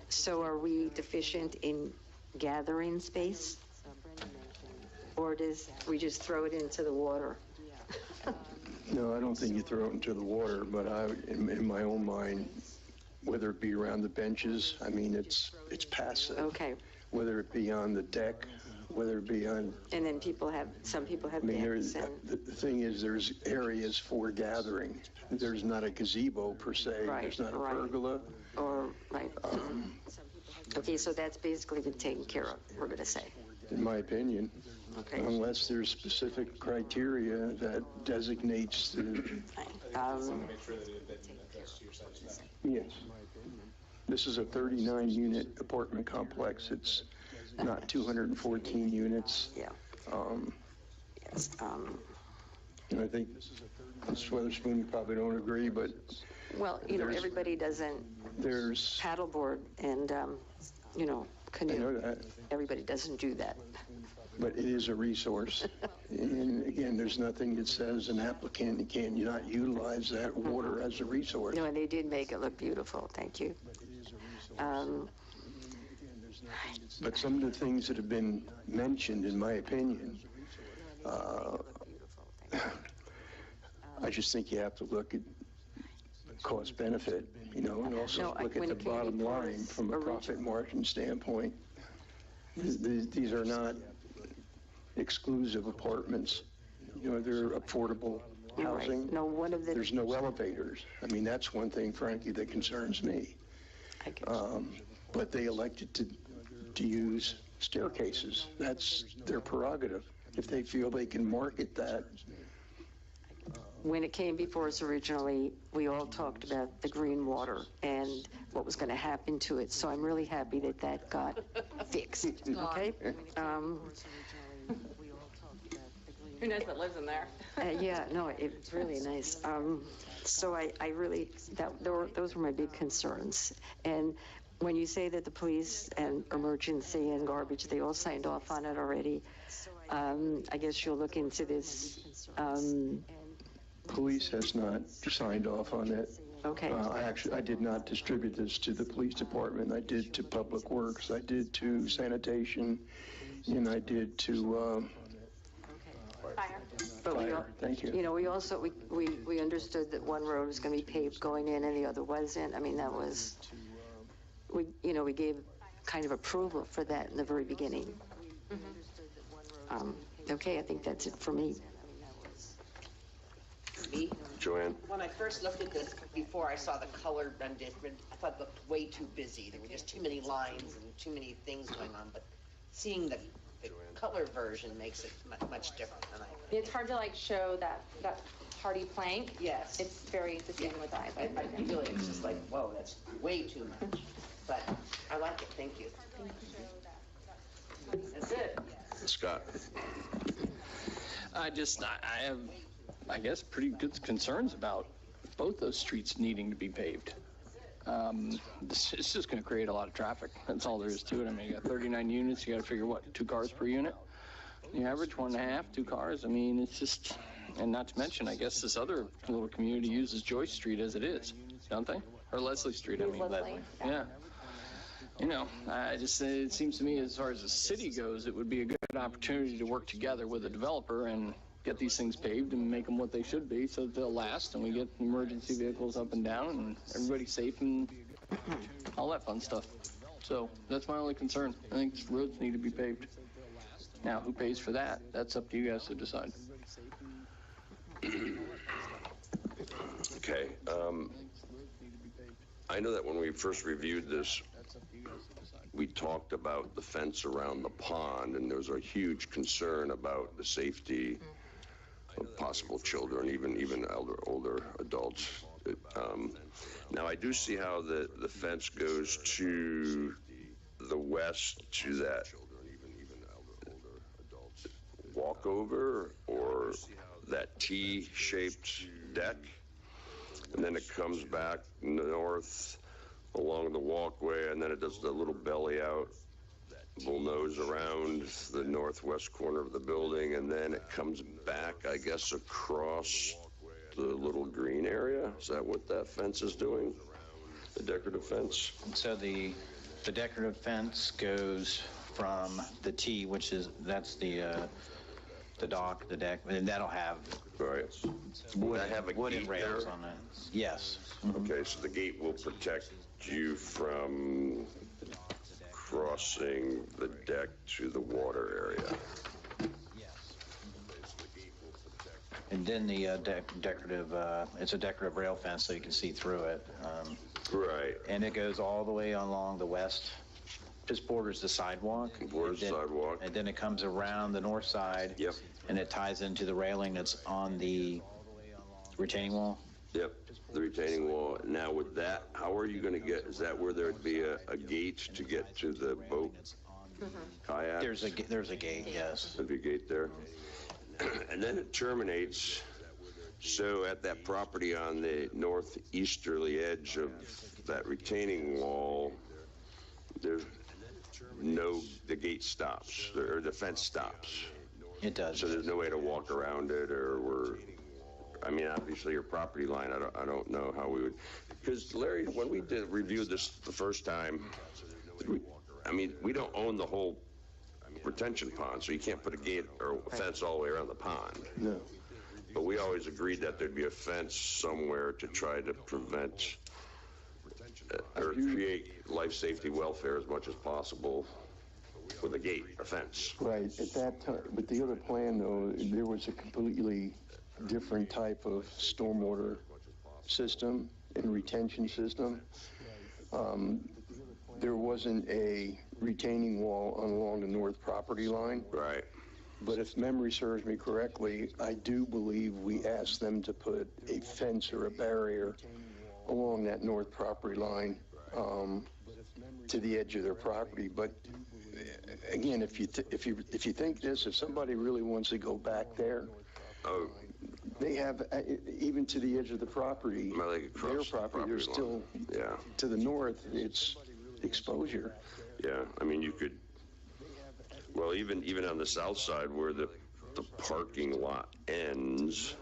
So are we deficient in gathering space? Or does we just throw it into the water? No, I don't think you throw it into the water, but in my own mind, whether it be around the benches, I mean, it's passive. Okay. Whether it be on the deck, whether it be on, And then some people have I mean, decks the and, thing is, there's areas for gathering. There's not a gazebo per se. Right, There's not a right. pergola. or, right. Okay, so that's basically been taken care of, we're gonna say. In my opinion, Okay. unless there's specific criteria that designates the, Make sure that that's to your satisfaction. yes. This is a 39-unit apartment complex. It's not 214 units. Yeah. Yes. And I think Ms. Weatherspoon, you probably don't agree, but Well, everybody doesn't there's, paddleboard and, I know canoe. that, Everybody doesn't do that. but it is a resource. And again, there's nothing that says an applicant can't not utilize that water as a resource. No, and they did make it look beautiful, thank you. But some of the things that have been mentioned, in my opinion, I just think you have to look at cost benefit, and also No, look at when the it came bottom before line us from a profit margin standpoint. These are not exclusive apartments. They're affordable You're right. housing. No, one of the, There's no elevators. I mean, that's one thing, frankly, that concerns me. I guess. But they elected to use staircases. That's their prerogative. If they feel they can market that, When it came before us originally, we all talked about the green water and what was going to happen to it. So I'm really happy that that got fixed, okay? Who knows what lives in there? Yeah, no, it's really nice. So I really, those were my big concerns. And when you say that the police and emergency and garbage, they all signed off on it already, I guess you'll look into this. police has not signed off on it. Okay. I did not distribute this to the police department. I did to Public Works. I did to sanitation, and I did to Fire. But we, fire. Thank you. we also, we understood that one road was going to be paved going in and the other wasn't. I mean, that was, we gave kind of approval for that in the very beginning. Okay, I think that's it for me. Me? Joanne? When I first looked at this, before I saw the color rendition, I thought it looked way too busy. There were just too many lines and too many things going on, but seeing the color version makes it much different than It's hard to show that hardy plank. Yes. It's very deceiving with eyes. I feel it's just like, whoa, that's way too much. But I like it, thank you. That's it. Scott? I have, I guess, pretty good concerns about both those streets needing to be paved. It's just going to create a lot of traffic. That's all there is to it. I mean, you got 39 units. You got to figure, 2 cars per unit? The average 1.5, 2 cars. I mean, it's just, and not to mention, I guess this other little community uses Joyce Street as it is, don't they? Or Leslie Street, I mean. Leslie. Yeah. It seems to me as far as the city goes, it would be a good an opportunity to work together with the developer and get these things paved and make them what they should be so that they'll last and we get emergency vehicles up and down and everybody's safe and all that fun stuff. So that's my only concern. I think roads need to be paved. Now, who pays for that? That's up to you guys to decide. Okay. I know that when we first reviewed this, we talked about the fence around the pond, and there was a huge concern about the safety of possible children, even older adults. Now, I do see how the fence goes to the west to that walkover or that T-shaped deck, and then it comes back north along the walkway, and then it does the little belly out, bullnose around the northwest corner of the building, and then it comes back, I guess, across the little green area. Is that what that fence is doing? The decorative fence? So the decorative fence goes from the T, that's the dock, the deck, and that'll have wooden rails on it. Yes. Okay, so the gate will protect you from crossing the deck to the water area. And then the decorative, it's a decorative rail fence so you can see through it. Right. And it goes all the way along the west, just borders the sidewalk. Borders the sidewalk. And then it comes around the north side. Yep. And it ties into the railing that's on the retaining wall. Yep, the retaining wall. Now with that, how are you going to get, is that where there'd be a gate to get to the boat, kayak? There's a gate, yes. There'd be a gate there. And then it terminates, so at that property on the northeasterly edge of that retaining wall, there's the gate stops, or the fence stops. It does. So there's no way to walk around it, I mean, obviously your property line, I don't know how we would, because Larry, when we reviewed this the first time, we don't own the whole retention pond, so you can't put a gate or a fence all the way around the pond. No. But we always agreed that there'd be a fence somewhere to try to prevent or create life safety welfare as much as possible with a gate, a fence. Right, at that time, but the other plan, though, there was a completely different type of stormwater system and retention system. There wasn't a retaining wall along the north property line. Right. But if memory serves me correctly, I do believe we asked them to put a fence or a barrier along that north property line to the edge of their property. But again, if you think this, if somebody really wants to go back there, they have, even to the edge of the property, their property, there's still, to the north, it's exposure. Yeah, I mean, you could, well, even on the south side where the parking lot ends,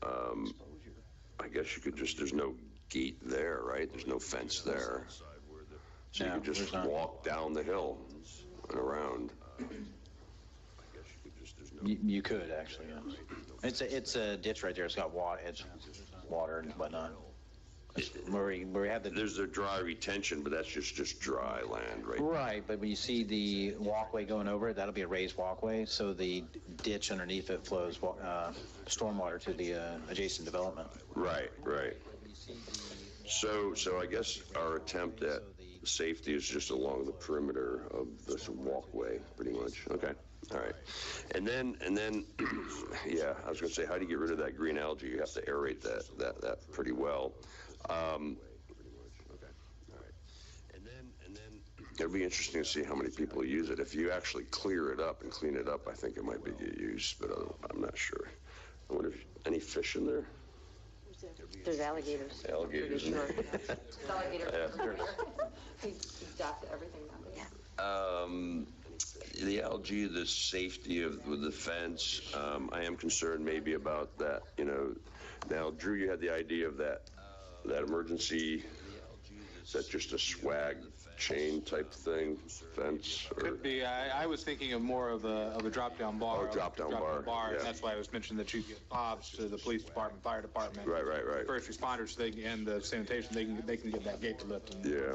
I guess you could just, there's no gate there, right? There's no fence there. So you could just walk down the hill and around. You could, actually, yes. It's a ditch right there. It's got water, and whatnot. Where we have there's a dry retention, but that's just dry land, right? Right, but when you see the walkway going over it, that'll be a raised walkway, so the ditch underneath it flows stormwater to the adjacent development. Right. So I guess our attempt at safety is just along the perimeter of this walkway, pretty much. Okay. All right. And then, yeah, I was going to say, how do you get rid of that green algae? You have to aerate that pretty well. It'll be interesting to see how many people use it. If you actually clear it up and clean it up, I think it might be get used, but I'm not sure. I wonder if any fish in there? There's alligators. Alligators. Alligators. He's adapted everything down there. The algae, the safety with the fence, I am concerned maybe about that, Now, Drew, you had the idea of that emergency Is that just a swag chain type thing, fence? Or? Could be. I was thinking of more of a drop-down bar. Oh, drop-down bar, And yeah. that's why I was mentioning that you get fobs to the police department, fire department. Right. First responders, and the sanitation, they can get that gate to lift. Yeah.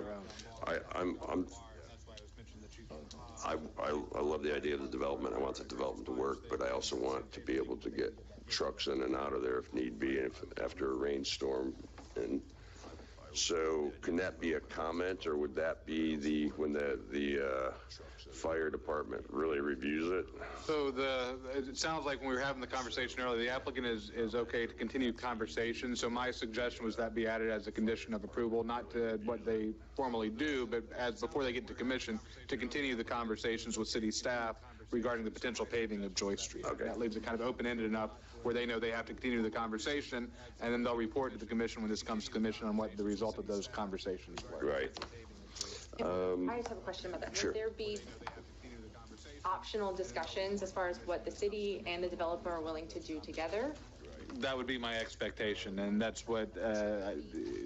I love the idea of the development. I want the development to work, but I also want to be able to get trucks in and out of there if need be, after a rainstorm. And so, can that be a comment, or would that be when the fire department really reviews it? So it sounds like when we were having the conversation earlier, the applicant is okay to continue conversation. So my suggestion was that be added as a condition of approval, not to what they formally do, but as before they get to commission, to continue the conversations with city staff regarding the potential paving of Joyce Street. Okay. That leaves it kind of open-ended enough where they know they have to continue the conversation, and then they'll report to the commission when this comes to commission on what the result of those conversations were. Right. I just have a question about that. Sure. Would there be optional discussions as far as what the city and the developer are willing to do together? That would be my expectation, and that's what,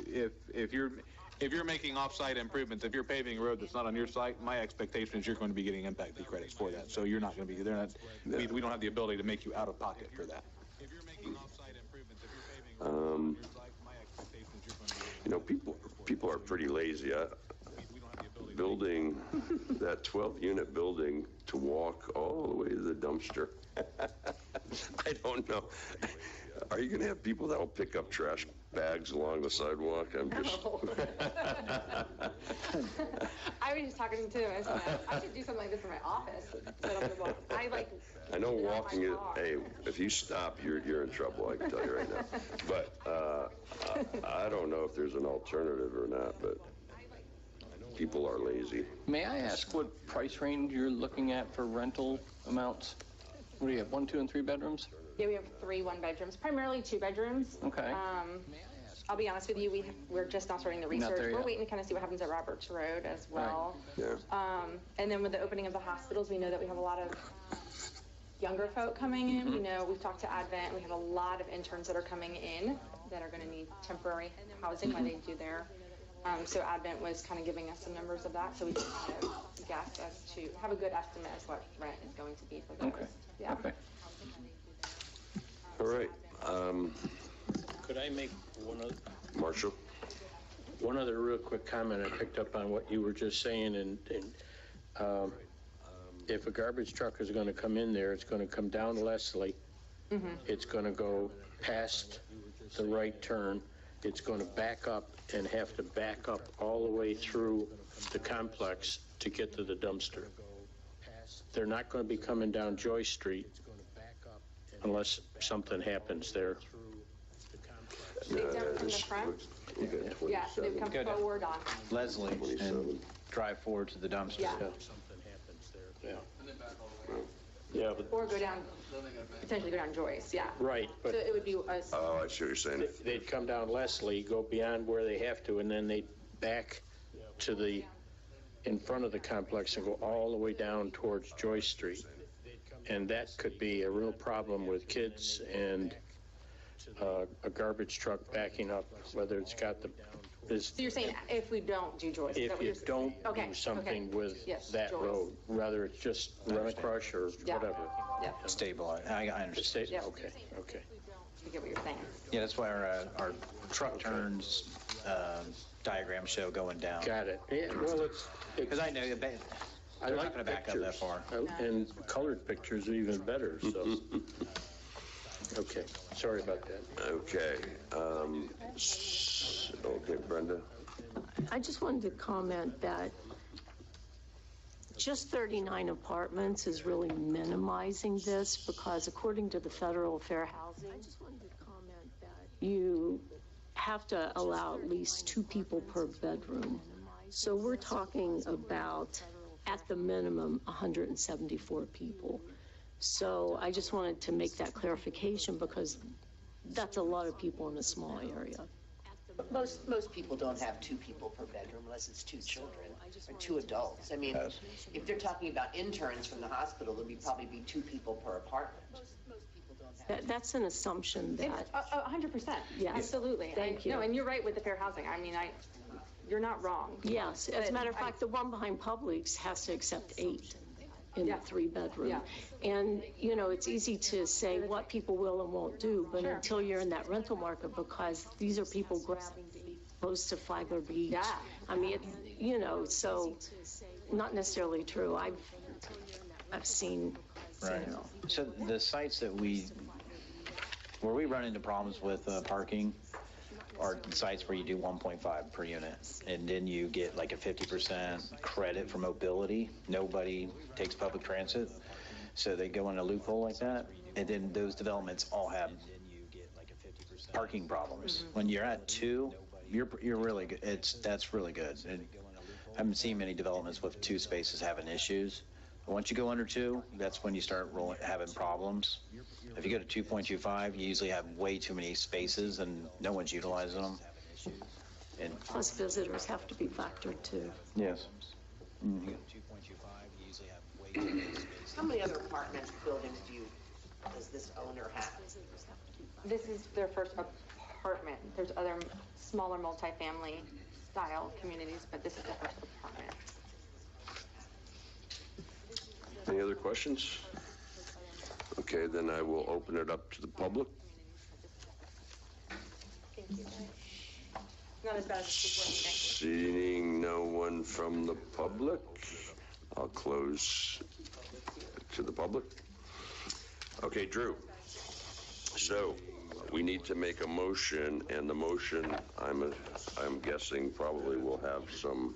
if you're making off-site improvements, if you're paving a road that's not on your site, my expectation is you're going to be getting impact fee credits for that. So you're not going to be, we don't have the ability to make you out of pocket for that. If you're making off-site improvements, if you're paving a road on your site, my expectation is you're going to be getting people are pretty lazy. Building that 12-unit building to walk all the way to the dumpster. I don't know. Are you going to have people that will pick up trash bags along the sidewalk? I'm just. I was just talking to him. I said, I should do something like this in my office. I know walking is. Hey, if you stop, you're in trouble. I can tell you right now. But I don't know if there's an alternative or not. But people are lazy. May I ask what price range you're looking at for rental amounts? What do you have, 1, 2, and 3 bedrooms? Yeah, we have 3 one-bedrooms, primarily 2 bedrooms. Okay. I'll be honest with you, we're just now starting the research. We're waiting to kind of see what happens at Roberts Road as well. Right. Yeah. And then with the opening of the hospitals, we know that we have a lot of younger folk coming in. We know we've talked to Advent. We have a lot of interns that are coming in that are going to need temporary housing while they do their. So Advent was kind of giving us some numbers of that, so we can kind of guess as to have a good estimate as what rent is going to be for those. Okay. Yeah. Okay. All right. Could I make Marshall? one other real quick comment? I picked up on what you were just saying, and if a garbage truck is going to come in there, it's going to come down Leslie. Mm-hmm. It's going to go past the right turn. It's going to back up and have to back up all the way through the complex to get to the dumpster. They're not going to be coming down Joyce Street unless something happens there. They dump from the front? Yeah, they come Good. forward on. Leslie and drive forward to the dumpster. Yeah. Yeah. Yeah, but Or go down, potentially go down Joyce, yeah. right, So but it would be a Oh, I see what you're saying. they'd come down Leslie, go beyond where they have to, and then they'd back to the in front of the complex and go all the way down towards Joyce Street. And that could be a real problem with kids and a garbage truck backing up, whether it's got the, So you're saying if we don't do Joyce? is that if what you you're don't Okay, do something okay. with Yes, that Joyce. road, whether it's just run across or Yeah. whatever. Yeah, Stabilize. I understand. Yeah. Okay. I get what you're saying. Yeah, that's why our truck turns diagram show going down. Got it. Yeah, well, it's. Because I know they're I not like going to back up that pictures. far. And colored pictures are even better, so. Okay, sorry about that. Okay. Okay, Brenda. I just wanted to comment that just 39 apartments is really minimizing this because according to the Federal Fair Housing, I just wanted to comment that you have to allow at least 2 people per bedroom. So we're talking about, at the minimum, 174 people. So I just wanted to make that clarification because that's a lot of people in a small area. Most people don't have 2 people per bedroom unless it's 2 children or 2 adults. I mean, if they're talking about interns from the hospital, there'll probably be 2 people per apartment. That's an assumption that. 100%. Yes. Absolutely. Thank you. No, and you're right with the fair housing. I mean, you're not wrong. Yes, as a matter of fact, the one behind Publix has to accept 8 in the 3-bedroom. Yeah. And, you know, it's easy to say what people will and won't do, but until you're in that rental market, because these are people grabbing to be close to Flagler Beach. Yeah. I mean, you know, so not necessarily true. I've seen, Right. you know. So the sites that where we run into problems with parking are sites where you do 1.5 per unit, and then you get like a 50% credit for mobility. Nobody takes public transit, so they go in a loophole like that, and then those developments all have parking problems. When you're at 2, you're really good. That's really good. And I haven't seen many developments with 2 spaces having issues. Once you go under 2, that's when you start having problems. If you go to 2.25, you usually have way too many spaces and no one's utilizing them. And Plus visitors have to be factored too. yes. Mm-hmm. How many other apartment buildings does this owner have? This is their first apartment. There's other smaller multifamily style communities, but this is the first apartment. Any other questions? Okay, then I will open it up to the public. Not as bad as the Seeing no one from the public, I'll close to the public. Okay, Drew. So we need to make a motion, and the motion, I'm guessing, probably will have some.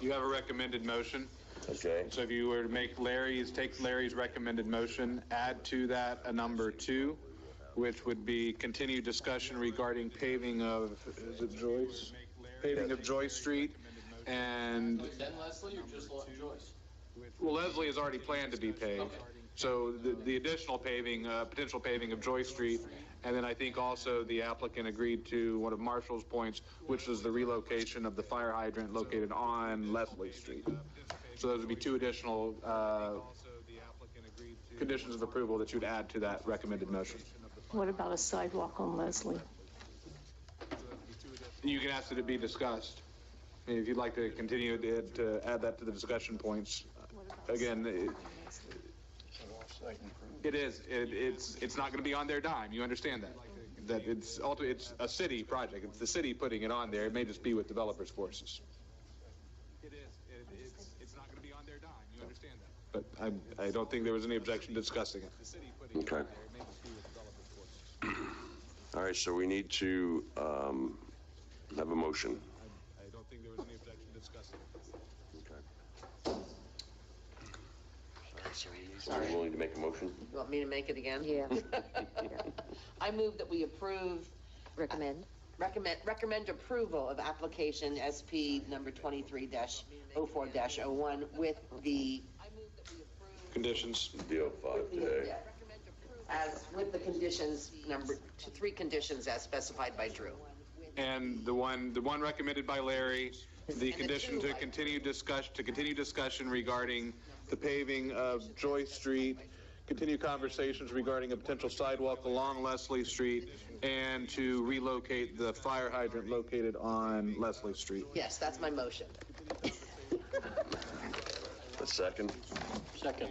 You have a recommended motion. Okay. So if you were to take Larry's recommended motion, add to that a number 2, which would be continued discussion regarding paving of, is it Joyce? Paving of Joyce Street, and, Then Leslie or just Joyce? well, Leslie has already planned to be paved. So the additional paving, potential paving of Joyce Street, and then I think also the applicant agreed to one of Marshall's points, which was the relocation of the fire hydrant located on Leslie Street. So those would be 2 additional conditions of approval that you'd add to that recommended motion. What about a sidewalk on Leslie? You can ask that it be discussed. I mean, if you'd like to continue to add that to the discussion points. Again, it's not going to be on their dime. You understand that? That it's a city project. It's the city putting it on there. It may just be with developers' forces. It's not going to be on their dime. You understand that? But I don't think there was any objection to discussing it. Okay. All right, so we need to have a motion. I don't think there was any objection to discussing it. Okay. Are you willing to make a motion? You want me to make it again? Yeah. I move that we approve. Recommend. Recommend approval of application SP number 23-04-01 with the Conditions. DO5 today. with the conditions, 3 conditions as specified by Drew. And the one recommended by Larry, the And condition the to two, continue discussion regarding the paving of Joyce Street, continue conversations regarding a potential sidewalk along Leslie Street, and to relocate the fire hydrant located on Leslie Street. Yes, that's my motion. A second? Second.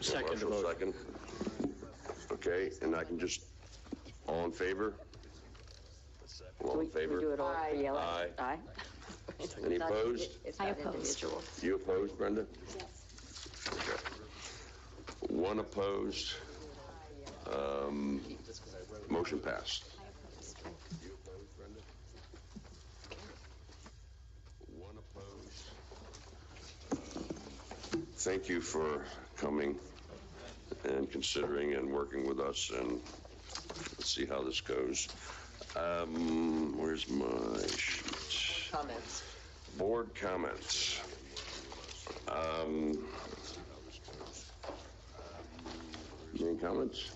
Second Marshall, vote. second. Okay, and I can just, all in favor? All in favor? We do it all for yellow. Aye. Aye. Any opposed? It's I not oppose. individual. You opposed, Brenda? Yes. Okay. 1 opposed. Motion passed. You opposed, Brenda? 1 opposed. Thank you for coming and considering and working with us, and let's see how this goes. Where's my sheet? Comments. Board comments. Any comments?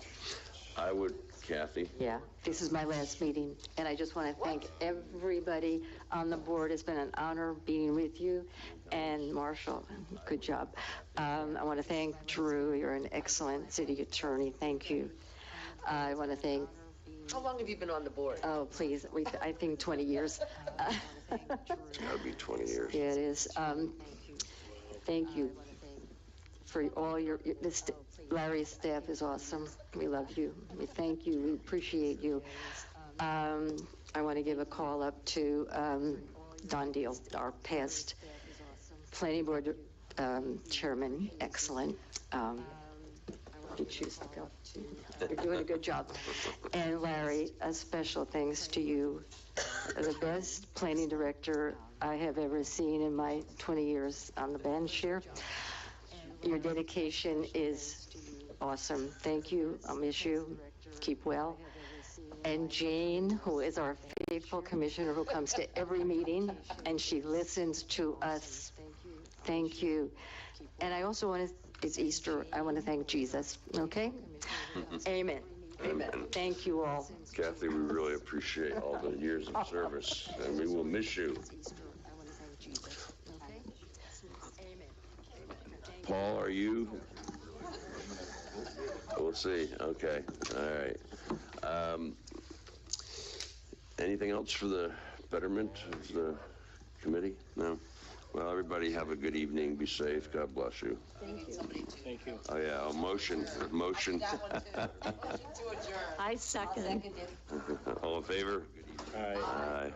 I would, Kathy. Yeah, this is my last meeting, and I just want to thank everybody on the board. It's been an honor being with you, and Marshall, good job. I want to thank Drew. You're an excellent city attorney. Thank you. I want to thank How long have you been on the board? Oh, please, I think 20 years. That'd be 20 years. Yeah, it is. Thank you for all Larry's staff is awesome. We love you. We thank you. We appreciate you. I want to give a call up to Don Deal, our past planning board chairman. Excellent. You choose to go. You're doing a good job. And Larry, a special thanks to you. The best planning director I have ever seen in my 20 years on the bench here. Your dedication is awesome. Thank you. I'll miss you. Keep well. And Jane, who is our faithful commissioner who comes to every meeting and she listens to us. Thank you. And I also want to, it's Easter, I want to thank Jesus, okay? Amen. Amen. Thank you all. Kathy, we really appreciate all the years of service, and we will miss you. Paul, are you? We'll see. Okay. All right. Anything else for the betterment of the committee? No? Well, everybody have a good evening. Be safe. God bless you. Thank you. Thank you. Oh, yeah, a motion. I second. All in favor? Aye. Aye.